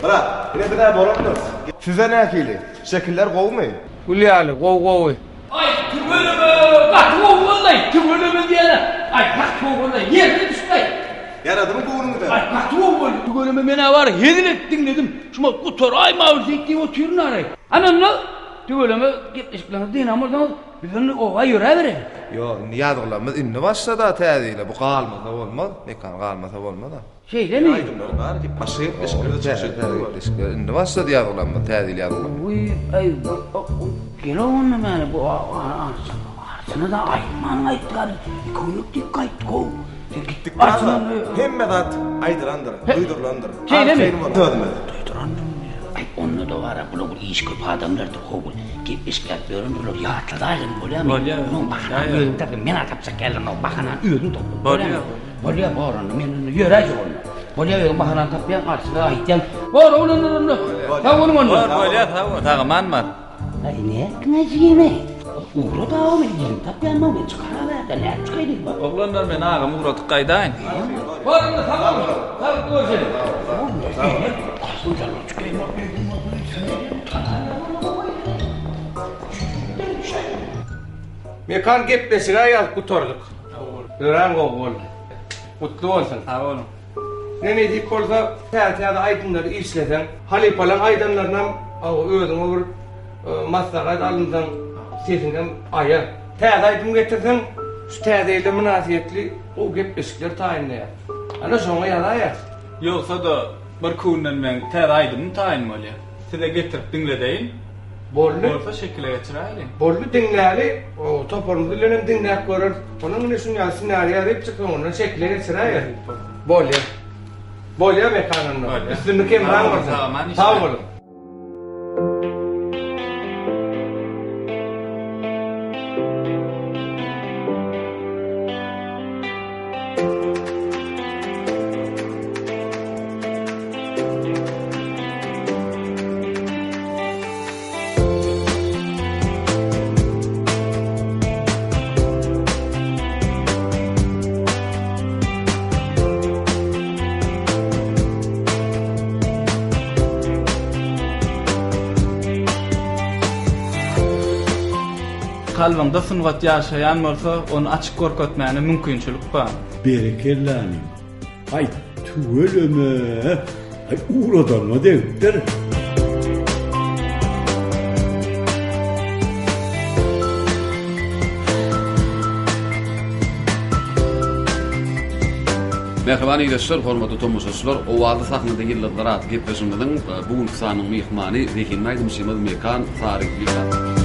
Bırak, yine bir daha boramdınız. Size ne akili? Şekiller kovmayın. Hülyalı, kov. Ay tübölümü, katı oğulay, tübölümü diyene. Ay katı oğulay, yerine düştay. Yaradı mı kovunu da? Ay katı oğulay, tübölümü mene var, hedin dinledim. Şuma kutor ay mağır zektiği o türün aray. Ananla tübölümü gitmişliklerine dinamırdan bizden ova yöre verir. Yo, niyadırlarımız inni başladı täzeyle. Bu qalmasa bolmaz. Mekan qalmasa bolmaz da. Şeyle mi? Aydınlar ki başlayıp eşkerde çıkışıyor. Inni başladı yadırlarımız täzeyle yadırlar. Uy, ay, gel onu mene bu arsana da ayman aytlar. Koynuk dikkat kov. Gittikten sonra hemmedat aydırandır, duydurlandır. Şeyle mi? Duydurandır. Ay onu da var, bunu iş köp adamlardır kovul. Gitmişler görünürler, yağıtlı ayrım bolya mı? Onun bakana öğün tabi, men atapsa gelin o bakana öğün toplu. Bolya boranı, men yörece onu. Bolya öğün bakana tapyan karşısına aytyan. Bor onu. Tavun onu. Bolya tavun. Tağman var. Ay ne? Neciğime? Uğru da o meydin tapyan mı? Ben çıkara verdi, ne çıkaydık bak. Oğlanlar ben ağamı uğratık kaydayın. Bor onu tamam. Tamam görüşelim. Mekan gepleşine yaz kutorduk. Öğren kov. Kutlu olsun. Sağ olun. Ne dik olsa teyada aydınları işleten, Halipalan aydınlarından öğüdün olur, maslahat alından, sesinden aya. Teyada aydın getirsen, şu teyadayla münasiyetli o gepleşikler tayinleyar. Ana sonra yaz. Yoksa da bir kuğundan ben ter aydımı tayin bolya. Size getirip dinledeyin. Bollu. Olsa şekile geçireyim. Bollu dinleyeli, o toparımızı lönem dinleyip görür. Onun ne şunu yazsın araya deyip çıkın onun şekile geçireyim. Bolya. Bolya mekanında. Üstünde kim var mı? Sağ olun. Kalbimde sınvat yaşayan bolsa onu açık görketmäne mümkinçilik bar. Berekellanim. Ay tüöleme. Ay uğradanma deyipdir. Merhaba arkadaşlar, hormatly tomoshaçylar. Owaldy sahnada ýyllar aty gepleşmeden bugün sanyň mehmany Zekin Maýdymşymyz Mekan Faryk Bilal.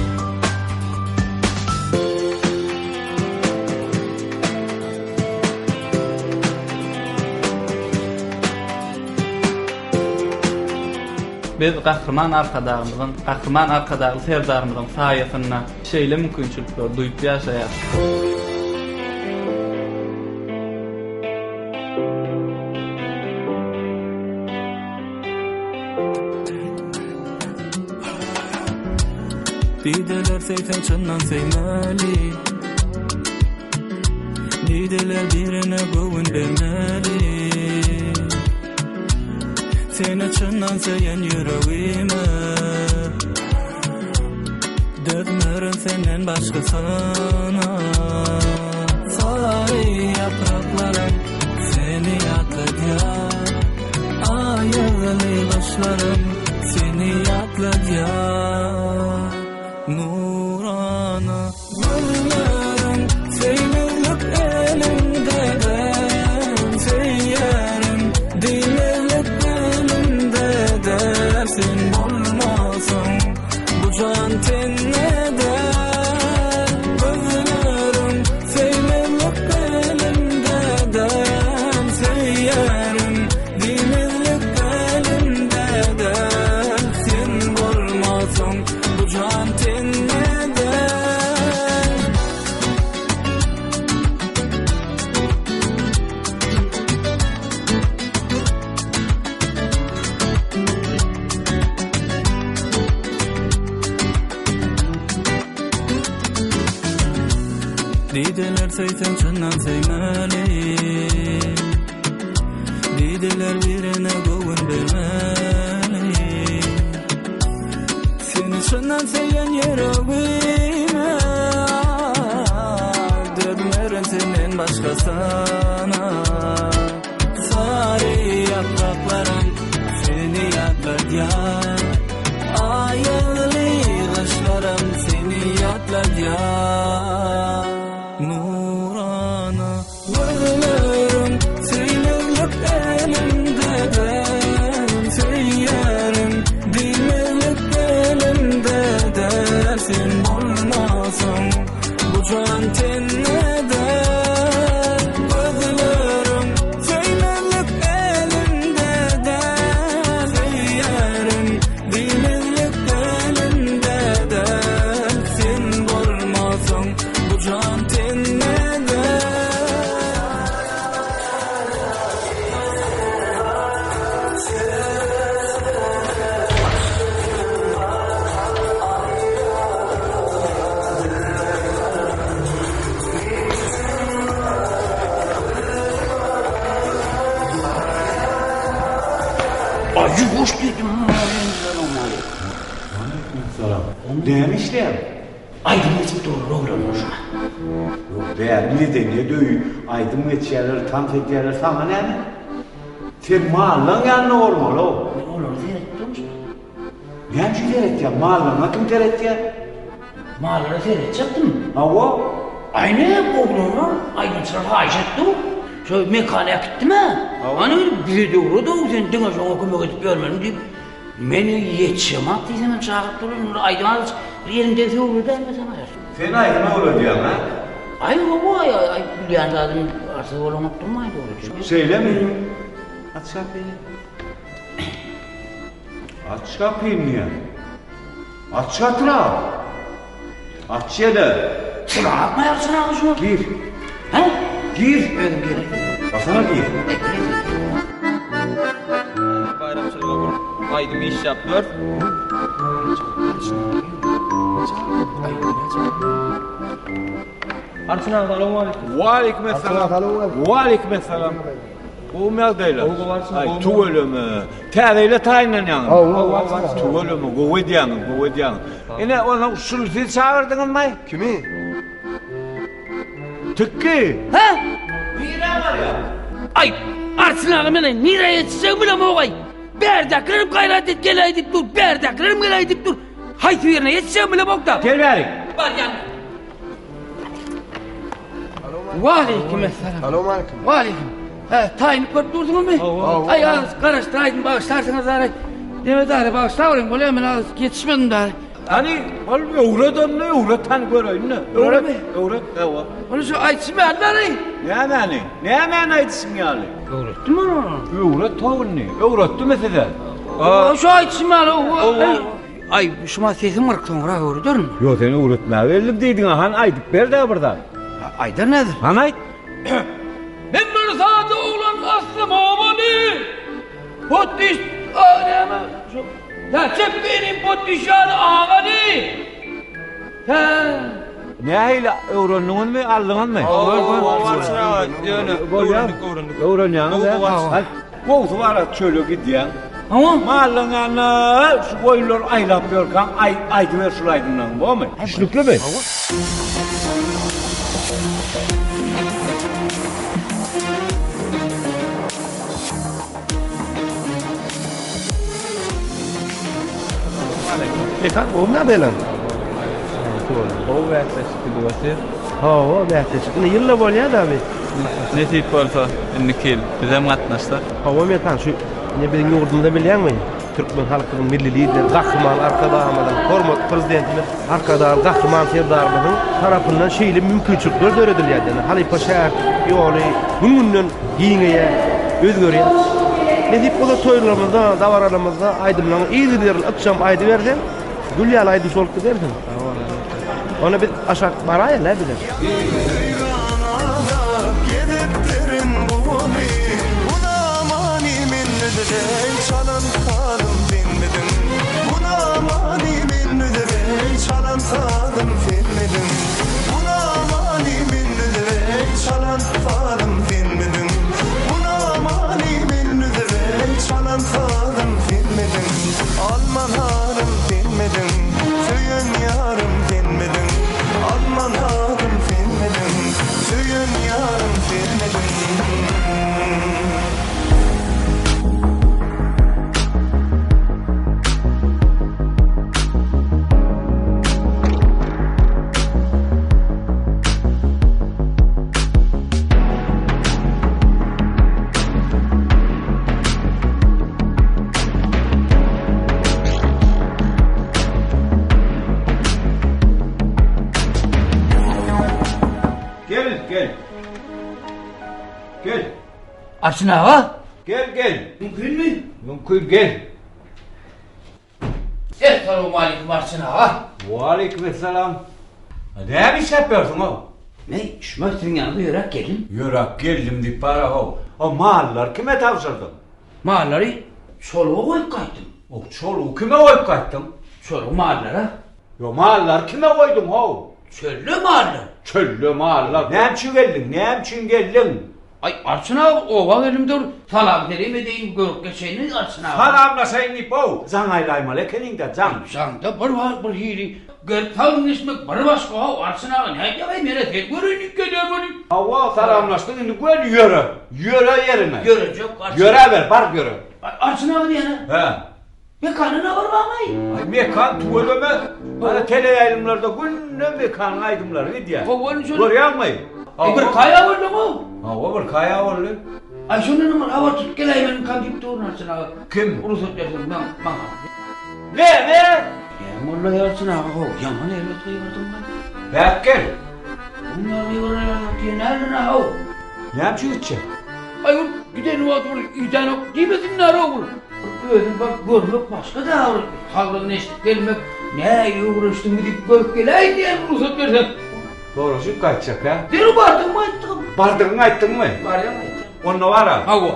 Biz gahrman arkadaşymyň serdarymyň saýasynda şeýle mümkinçilikler duýup ýaşaýar. Dideler seyfen çınnan seymeli, dideler birine gövün vermeli. Seni çınnan seyen yüreğime, Dözmörüm senden başkasına. Sarı yapraklarım seni yadladyar. Ayağını başlarım seni yadladyar. Nurana güllerim seyrelip elimde ben seyyerim. Dilelip elimde dersin olmasın bu can tennede. Gözlerim seyrelip elimde ben seyyerim. Dilelip elimde dersin olmasın bu can tennede. Dideler sevsen çandan sevmeli. Dideler birine kovun vermeli. Seni çandan sevyen yüreğime. Dödmerim senin başkasına. Sarı yapraklarım seni yadladyar. Ayağlı kaşlarım seni yadladyar. Nurana gözlerim seyrelip elimde ben seyyerim. Dilelip elimde dersin olmasın bu can tennede. Gözlerim seyrelip elimde ben seyyerim. Dilelip elimde dersin olmasın bu can tennede. Acı hoş dedim. Selam. Demişler. Aydın geçip doğru olmuş. Yok be, ne deniyor döyü. Aydın geçerler, tam teklerler sana ne mi? Sen mahallın yanına olmalı o. Ne olur seyrettim. Ne şu teret ya? Mahallına kim teret ya? Mahallına seyredecektim. Hava? Aynı oğlunu Aydın sırfa ayşettim. Şöyle mekana gitti mi? Hani bir de uğradı, sen dine şu okuma gidip görmedim deyip beni yetişemez diysem çağırıp durun. Aydın az yerimde uğradı mesela. Sen Aydın'a uğradı diyorsun ha? Ay baba ay Hülyan zaten artık oğlum unuttum mu aydı uğradı. Söylemeyin. Aç kapıyı. Aç kapıyı niye? Aç katıra. Aç yedi. Sen atma yarsın ağzı şunu. Gir. He? Gir. Ödüm gerek. Basana gir. Bayramçılığa vurup Aydın iş yapıyor. Arçın ağa, selamun aleyküm. Aleykümselam. Bu merdeyler. Ay tu ölümü. Tereyle tayinen yani. Tu ölümü. Kuvvediyanı. Yine ona usulsüz çağırdın mı? Kimi? Tıkkı. Ha? Mira var ya. Ay Arçın ağa bana nereye yetişeceğim bile mi oğay? Berdaklarım gayret et gel edip dur. Berdaklarım gel edip dur. Haydi yerine yetişeceğim bile bokta. Gel verin. Var yani. Aleykümselam. Selamun aleyküm. Aleyküm. Tayin koyup durdunuz mu? Ay az karıştıraydın bağışlarsınız daha. Demet abi bağışlayın böyle hemen az yetişmedim daha. Hani uğradan ne uğratan göreyim ne? Öyle mi? Uğrat. Evet. Onu şu ayçı mı anları? Ne hemen aytsın yani? Uğrattın mı onu? Uğrat tavuğun ne? Uğrattı mesela. Şu ayçı mı anı? Ay şuma sesim var sonra uğradın mı? Yok seni uğratmaya verildim deydin han aydık ver de buradan. Ayda nedir? Han ayt. Ben Mirza'da oğlan aslım oğlanı. Pottiş ağrama. Ya çek benim pottişanı ağanı. Ha. Ne hayla öğrendin mi aldın mı? Öğrenyanı da. Kovsu var çölü gidiyen. Ama Mahallın yanına şu koyunlar aylap yorkan aydı ver şuraydın bu mu? Şluklu be. Lekan o ne belan? O vətləşdi duası. Ha o behteşik. Ne yılla bolya da abi. Nesip bolsa inni kel. Bizem gatnaşda. Hava mekan şu ne bizim yurdumda bilýän mi? Türkmen halkynyň milli lider Gahryman Arkadaýymyň hormat prezidentimiz Arkadaýym Gahryman Serdaryň tarapyndan şeýle mümkinçilikler döredilýär. Yani Halipa şäher ýoly bundan giňeýe özgörýär. Nezip bola toýlaramyzda, dawaralarymyzda aýdymlaryň ýygylerini akşam aýdy berdim. Gülýal aýdy şolukdy berdim. Ona biz aşak baraýlar bilen. Çalan tadım dinmedim. Buna mani minnelerek çalan tadım dinmedim. Buna mani minnelerek çalan tadım dinmedim. Buna mani minnelerek çalan tadım dinmedim. Alman hanım dinmedim. Söyün yarım dinmedim. Alman hanım dinmedim. Söyün yarım dinmedim. Gel. Açsana ha? Gel. Mümkün mü? Mümkün gel. Esselamu aleyküm açsana ha? Ve aleykümselam. Ne iş yapıyorsun o? Ne? Şümertin yanında yürek gelin. Yürek geldim di para o. O mahallar kime tavsırdın? Mahalları çoluğa koyup kaydım. O çoluğu kime koyup kaçtın? Çoluğu mahallara. Yo mahallar kime koydun o? Çöllü mahallar. Çöllü mahallar. Ne için geldin? Ay Arçına ova elimde salam derim edeyim görüp geçeyini Arçına. Salamla sen ipo. Zan aylayma lekenin de zan. Zan da bir hiri. Gör tavın ismek bir başka o Arçına ne yapayım yere tek görünük geliyor bunu. Hava salamlaştın indi gör yürü. Yürü yerine. Görecek Arçına. Yürü ver bar yürü. Arçına ne yana? He. Mekanına var bakay. Ay mekan tuvaleme. Bana tele yayınlarda günle mekan aydımlar gidiyor. Görüyor musun? Bir kaya oldu mu? Ha, bir kaya oldu. Ay şunun numara hava tut gelay benim kandip doğru Arçına. Kim? Urusut derdim ben. Ne? Ya molla Arçına o yaman evlat kıyırdım ben. Bak gel. Bunlar yıvırlar diye nereden o? Ne yapıyorsun içe? Ay gidelim o iden o gibesin nara olur. Gözüm bak görmek başka da olur. Halının eşlik gelmek ne uğraştın gidip görüp gelay diye ruhsat versen. Doğrusu kaçacak ha? Deri bardın mı ayttın? Bardığını ayttın mı? Var ya mı ayttın? Onunla var ha? Hava.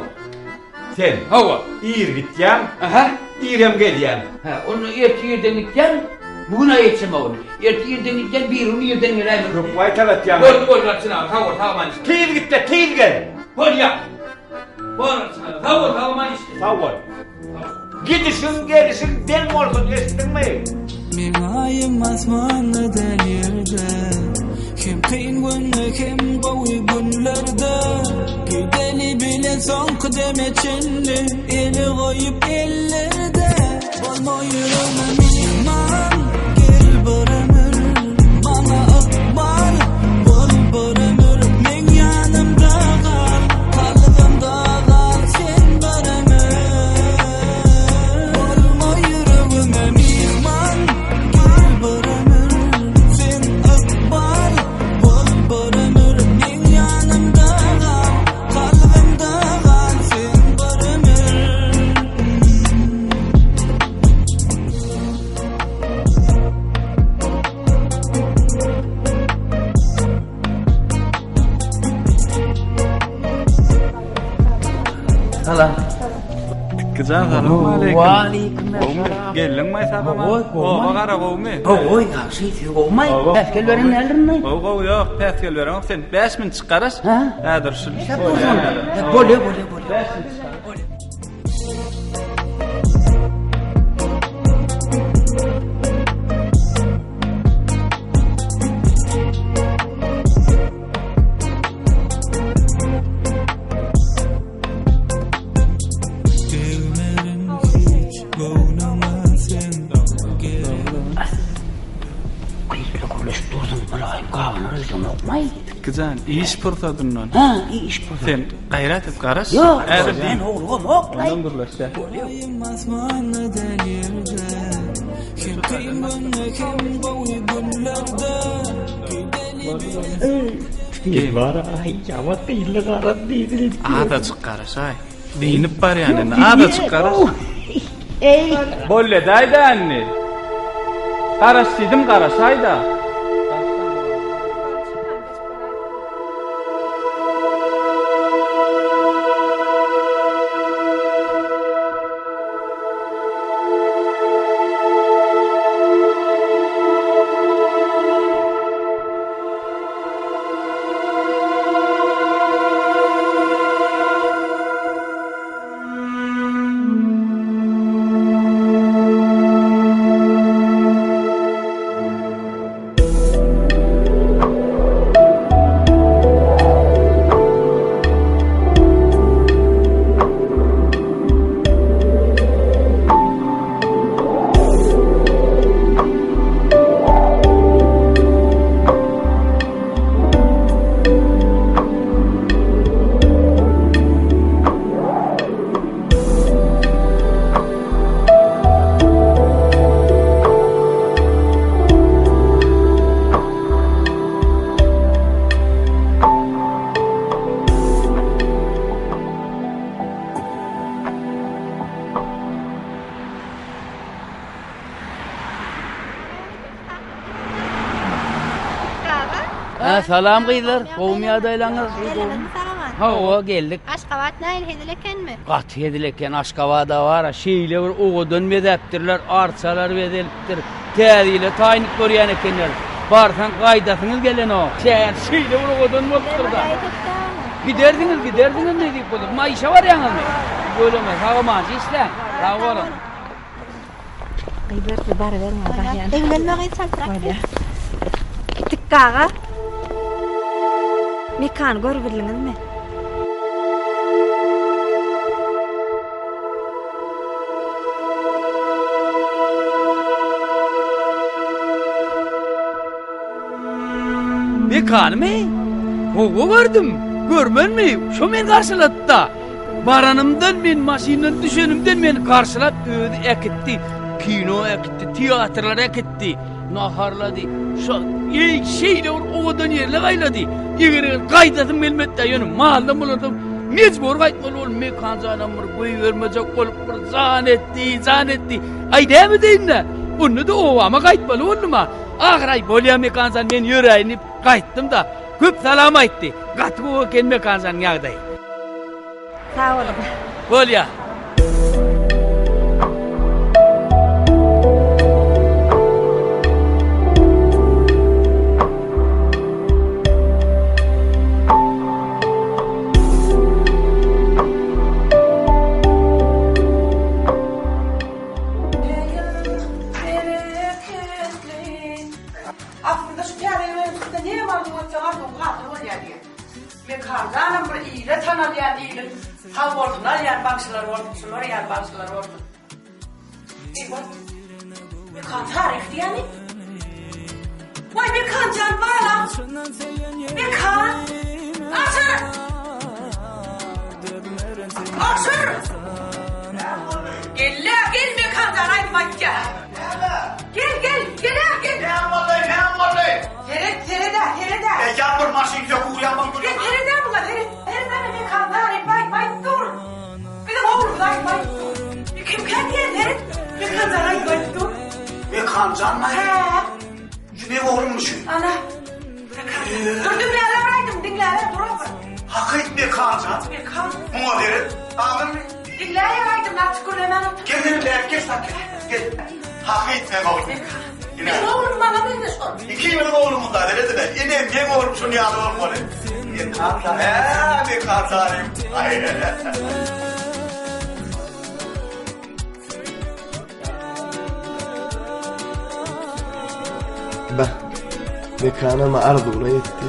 Sen? Hava. İyir gideceğim. Aha. İyirem geleceğim. Ha onu erti yerden gideceğim. Bugün ayetsem onu. Erti yerden gideceğim bir onu yerden gelay mı? Yok vay talatacağım. Gol Arçına tavır işte. Teyir gitti teyir gel. Gol ya. Gol Arçına tavır işte. Tavır. Gidişin gelişin den mi olsun estin mi? Minayım asmanı delirde. Kim kıyın günlü kim koyu günlerde. Gideli bile son kıdeme çelli. Eli koyup ellerde. Olma yürüme mihman. Gel bıramır. Bana akbal. Bol bıramır. Men yanımda kal. Kalbimda kal. Sen bıramır. Olma yürüme mihman. Gel bıramır. Sen akbal. Bol bıramır. Men yanımda kal. Kalbimda kal. Sen bıramır. Hala. Güzel selam aleyküm. Ve aleykümselam. Gelin mi sabah? Oy, Bakara kovmi. Oy, yaxşı kovmay. Peskellerin eldirin mi? Oy, yok, peskellerin yok. Sen 5 min çıkarız. Ha, dursun. Bole. 5 min çıkarız. Tıkkağını özüm okmaydı. Güzel, iş pırtadından. Ha, iş pırtadından. Sen gayret et karas. Yok, ben oğlum okmaydı. Ondan burlaşsa. Var ay cevap değil garat değil. Ada çıkaras ay. Dinip var yani. Ada çıkaras. Ey. Bolle dayda anne. Karas dedim karas ayda. Salam kıylar. Kovmiyada elanlar. Ha o geldik. Aşkavat nail hedileken mi? Kat hedileken Aşkavada var. Şeyle var. Oğu dönmedeptirler. Arsalar vedeliptir. Tediyle tayinlik görüyen ekenler. Barsan kaydasınız gelen o. Şeyle var oğu dönmedeptir da. Giderdiniz ne deyip bulduk. Ma işe var yanız mı? Böyle mi? Sağa maaşı işte. Sağa varın. Kıylar bir bari verme. Evlenme gaysaltrak. Tıkkağına. Mekan görbildiniz mi? Mekan mı? Oğu gördüm. Görmen mi? Şu men karşıladı da. Baranımdan men maşinden düşenimden men karşılat ödü ekitti. Kino ekitti, tiyatrlar ekitti. Naharladı. Şu şeyle oğudan yerle kayladı. Yigiri kaydadım elbette yönüm. Mahalda buladım. Mecbur kaytmalı ol. Mekan zanamır. Koyu vermeyecek olup zanetti. Ay değil mi deyin de? Bunu da ovama kaytmalı oldu mu? Ahir ay bolya mekan zan men yüreğini kayttım da. Köp salama etti. Katkı oken mekan zan yağdayı. Sağ olun. Bolya. Aslında şu teyarenin üstünde niye var bu çağırdım kaldı var ya diye. Mekan zanam bir iyiyle tanılayan iyiyle. Hav ordular yer bankçılar ordusunlar yer bankçılar ordu. İyi bak. Mekan tarifti yani. Vay mekan can bana. Mekan. Açır. Açır. Gel mekandan ay makya. Gel. Terede. Yağmur maşin yok, uyanmam gülüm. Terede bunlar, terede mekanlar, bay dur. Bir de oğlum, bay dur. Kim kendiye mekanlar, bay dur. Mekan mı? He. Ne oğlummuş? Ana. Dur dinleyelim, dur oğlum. Hakik mekan can. Mekan. Muğa verin. Ağır mı? Dinleyelim, artık onu hemen otur. Gel, gel. Hakik mekan. Benim oğlum bana ne de sor. 2 yıllık oğlumun da dedi de. Yine benim oğlum şunu yadı oğlum onu. Mekan tarihim. Ben mekanıma Ardu'na yetti.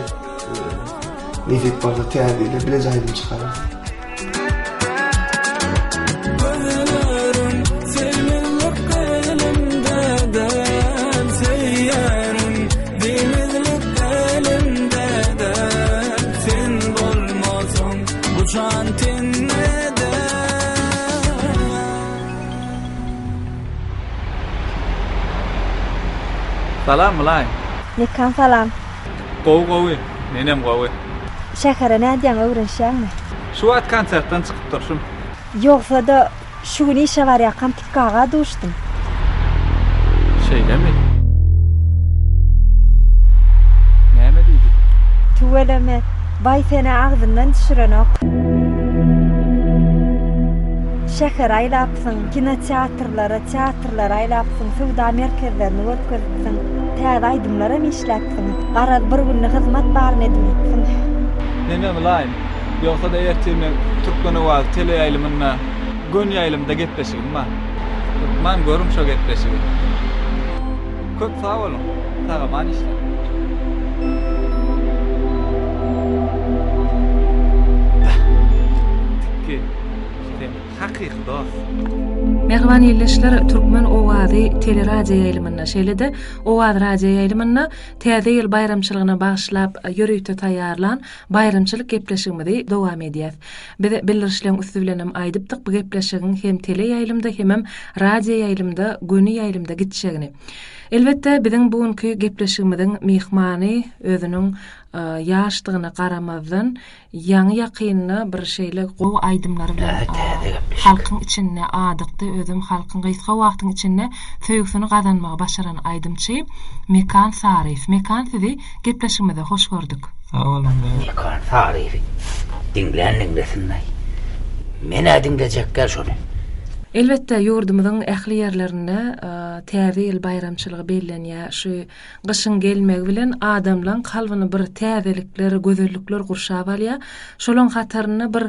Nefit barda teadiyle bileceğim çıkarım. Salam Mulay. Mekan salam. Gowy. Nenem gowy. Şäherä nädäň öwrenşäňmi? Şu at konsertdan çykyp durşum. Ýogsa da şu güni işe var ýakam tikkaga duşdum. Şeylemi? Näme diýdi? Tuweleme bay seni agzyndan düşürenok. Şäher aýlapsyň, kinoteatrlara, teatrlara aýlapsyň, sowda merkezlerini ötküzipsiň, täze aýdymlara işläpsiň. Garaz bir günni hyzmat baryn edipsiň. Neme Mulay? Ýogsa da erteme Türkmeni wal tele ýaýlymyna gün ýaýlymda gitmeşigim ma. Man görüm şo gitmeşigi. Köp sağ olun. Sağa man işler. Tikki. Hakyky dost. Merwan ýerleşler Türkmen owazy teleradio ýaýlymyna şeýlede owaz radio ýaýlymyna täze ýyl bayramçylygyna bagyşlap ýörükde taýýarlan bayramçylyk gepleşigimizi dowam edýäs. Biz bildirişleň üstü bilenem aýdypdyk bu gepleşigiň hem tele ýaýlymda hem radio ýaýlymda göni ýaýlymda gitşegini. Elbette biziň bugünkü gepleşigimiziň mihmany özüniň ýaşdygyna garamazdan ýaňy ýakynyna bir şeýle gow aýdymlary bilen halkyň içinde adykdy özüm halkyň gysga wagtyň içinde söýgüsini gazanmagy başaran aýdymçy Mekan Sarif. Mekan sizi gepleşigimize hoş gördük. Sağ olun. Mekan Sarif. Dinlesinler. Mene dinleyecekler şonu. Elbette ýurdumyzyň ähli ýerlerinde täze ýyl bayramçylygy bellenýär. Şu gyşyň gelmegi bilen adamlaryň kalbyny bir täzelikler, gözellikler gurşap alýar. Şolaň hatarına bir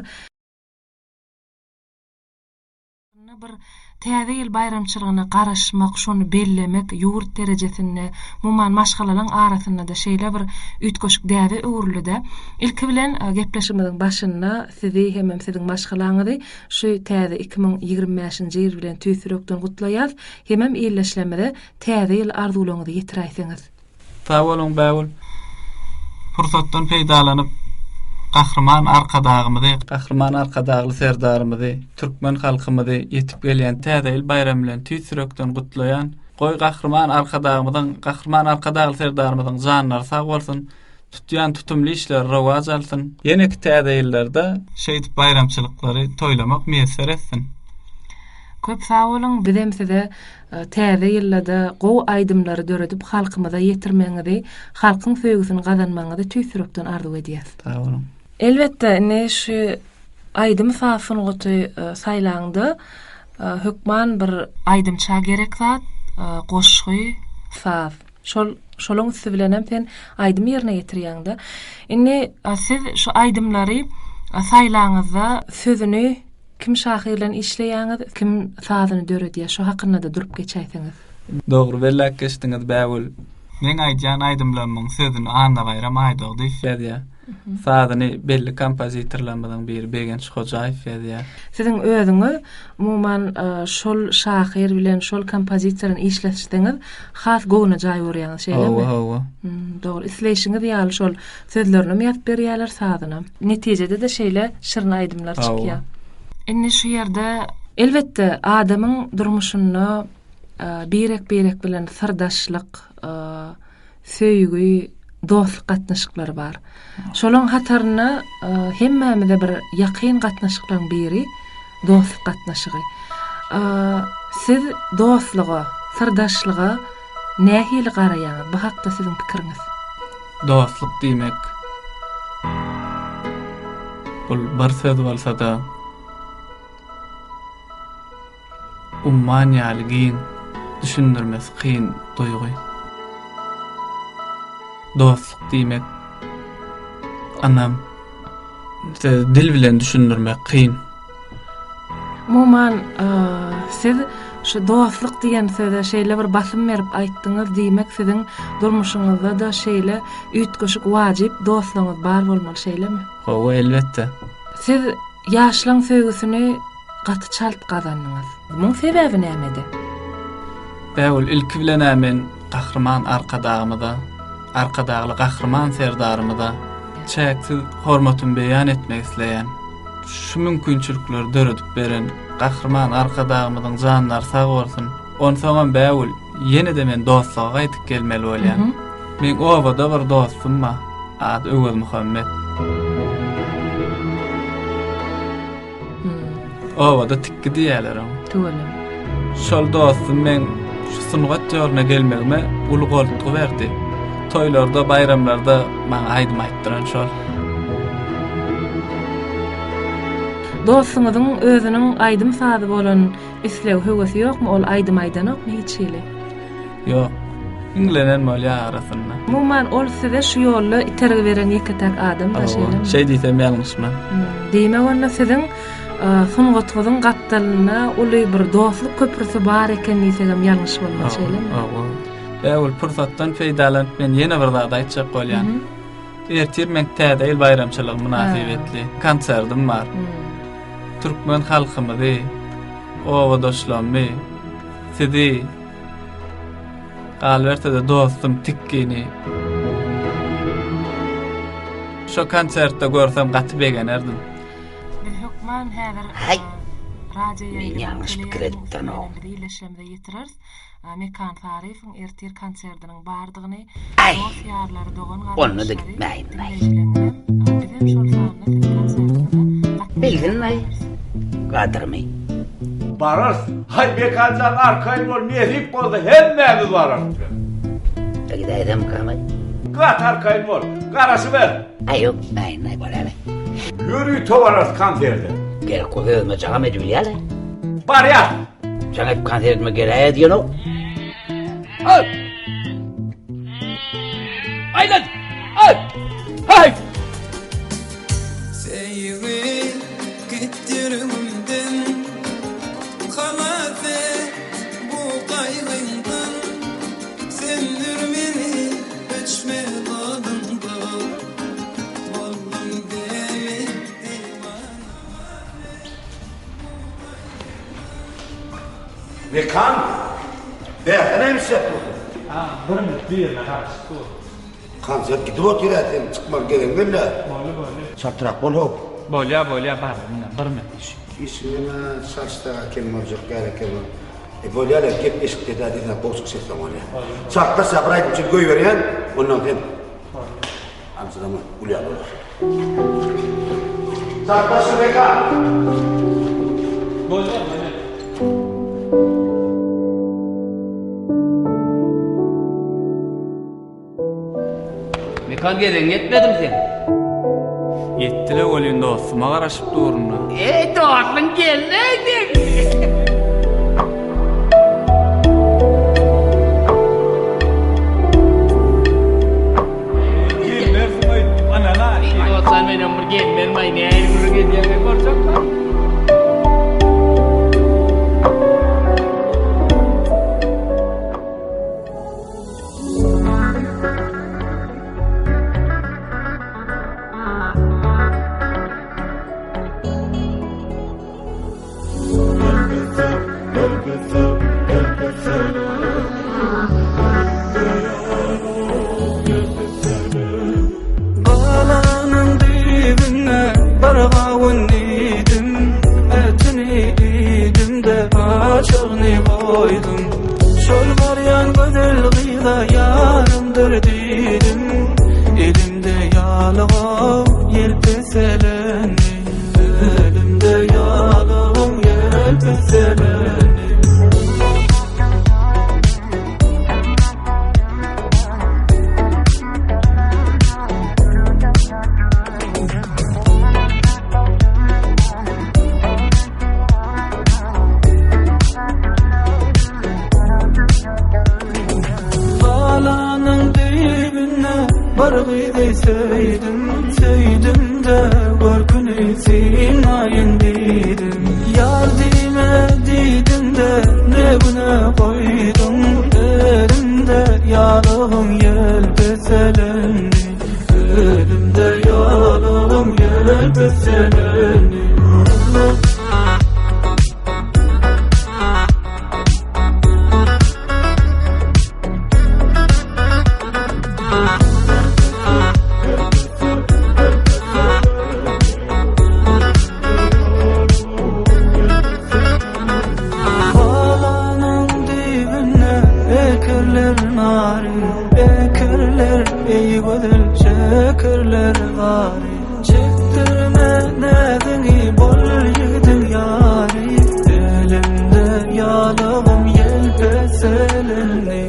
täze ýyl bayramçylygyna garaşmak, şonu bellemek ýurt derejesinde muman maşgalalaryň arasynda da şeýle bir ütköşük däze öwrülde. Ilki bilen gepleşigimiziň başynda sizi hem siziň maşgalaňyzy şu täze 2025-nji ýyl bilen tüýsürekden gutlaýar. Hem ýerleşlemede täze ýyl arzularyňyzy ýetiräýsiňiz. Sağ olun Bäwul. Fursatdan peýdalanyp Gahrman arkadagly serdarymyzy, türkmen halkymyzy ýetip gelýän täze ýyl bayram bilen tüýsürekden gutlaýan goý Gahrman arkadagly serdarymyzyň janlary sag bolsun, tutýan tutumly işler rowaj alsyn. Ýene täze ýyllerde şeýdip bayramçylyklary toýlamak meýser etsin. Köp sağ olun. Bizem size täze ýyllarda gow aýdymlary döredip halkymyza ýetirmeňizi, halkyň söýgüsini gazanmaňyzy tüýsürekden arzu edýäs. Sağ olun. Elbette ne şu aýdym safyny goty saýlandy. Hökman bir aýdymça gerek zat, goşgy, saf. Şolaň üstü bilenem sen aýdym ýerine ýetirýäňde. Indi siz şu aýdymlary saýlaňyzda sözüni kim şahyrlan işleýäňiz, kim sazyny döredýär, şu hakynda da durup geçäýsiňiz. Dogry bellek geçdiňiz Bäwul. Men aýdýan aýdymlaryň sözüni anda bayram aýdygdy işledýär. Sazyny belli kompozitorlardan biri Begenç Hojaýew edýär. Siziň özüňiz umuman şol şahyr bilen şol kompozitoryny işletdiňiz, has gowna jaý berýäňiz şeýlemi? Owa. Dogry, isleýişiňiz ýaly şol sözlerini ýazyp berýärler sazyna. Netijede de şeýle şyryny aýdymlar çykýar. Indi şu ýerde elbette adamyň durmuşyny birek bilen sırdaşlyk, söýgü, dostlyk gatnaşyklary bar. Şolaň hataryna hemmämize bir ýakyn gatnaşyklaryň biri dostlyk gatnaşygy. Siz dostlyga, sırdaşlyga nähili garaýaňyz? Bu hakda siziň pikiriňiz? Dostlyk diýmek bul bir söz bolsa da umman ýaly düşündirmesi kıyın duygu. Dostluk diýmek anam dil bilen düşündirmek kıyın. Muman siz şu dostluk diýen söze şeýle bir basym berip aýtdyňyz diýmek siziň durmuşyňyzda da şeýle ütköşük wajyp dostlugyňyz bar bolmaly şeýlemi? Howa elbetde. Siz ýaşlaň söýgüsini gaty çalyp gazandyňyz. Muň sebebi nämedi? Bäwul ilki bilen men Gahrman arkadagly Gahrman serdarymyda çäksiz hormatymy beýan etmek isleýän, şu mümkinçilikleri döredip beren Gahrman arkadagymyzyň janlary sag bolsun. Onsoňam Bäwul Yine de men dostluğa gaýtyp gelmeli bolýan. Men owada bir dostum var. Ady Öwel Muhammed. Owada tikki diýerler onu. Töwelim. Şol dostum men şu sunugat ýoluna gelmegime ulu goltugy berdi. Toýlarda, bayramlarda maňa aýdym aýtdyran şol. Dostuňyzyň özüniň aýdym sady bolan islew höwesi ýokmy? Ol aýdym aýdanokmy hiç şeýle? Ýok. İnglenen molya arasynda. Mumman ol size şu ýolda itergi beren ýeketek adam da şeýle. Şey diýsem ýalňyşman. Diýme onda siziň sunugatyňyzyň gatdalyna uly bir dostluk köprüsi bar eken diýsegem ýalňyş bolmaz şeýle. Ol pursatdan feýdalanyp men ýene bir zat aýtjak bolýan. Ertir men täze el bayramçylygy münasibetli konsertim bar. Türkmen halkymyzy, owadoşlamy, sizi galbertede dostum tikkini. Şo konsertde görsem gatyp egenerdim. Hukman häzir Men ýalňyş pikir edipdirn o. Birleşmede ýetirers. Mekan Tarifiň ertir konsertiniň bardygyny dost ýarlary dogan Onu da gitmeýin. Bilginmi? Gadyrmy? Barars, hay bekancan arkayı bol, nezip boldu, hemmemiz barars. Peki de edem kamay? Gat arkayı bol, garası ver. Ay yok, nay bolale. Yürüy tovaras konserde. Gerek o gözüme çağam edilýärle. Bar ya. Çağam konsertime gerek diýen o. Ay! Aylan! Ay! Hay! Seyri gittirimden kalate bu kaygından sendir beni öçme bağında varlım demetti Mekan, beğenemse bu. Bir mitliyle karşı. Konser gidip oturuyorsun, çıkmak gerekmeli. Çatrak bol hop. Bolya bar, bir mitli. İsmine saçta kelime olacak gereken var. Bolya da gep eşikte de adına bozuk ses zamanı. Çakta sabrayıp için göy veren, ondan hem. Amsterdam'a ulya olur. Çakta şuraya. Bolya. Mekan gelen yetmedim sen. Yettile bolýan dostuma garaşyp durunna. Dostun geldi. Sen benim bir gelmen mayne ayrı bir geldiğine korkak. Balanın dibine barğavun idim etini idim de açığını koydum şol varyan gözel gıyda yarımdır dedim elimde yalığım yelpeseleni elimde yalığım yelpeseleni bargıydı söydim de görkünü sinayın dedim yardım edidim de ne buna koydum elimde yalığım yelpeselendi elimde yalığım yelpeselendi nari Bekirler ey gödül şekirler gari Çektirme nedeni bol yigidim yari Elimde yalağım yelpeselenni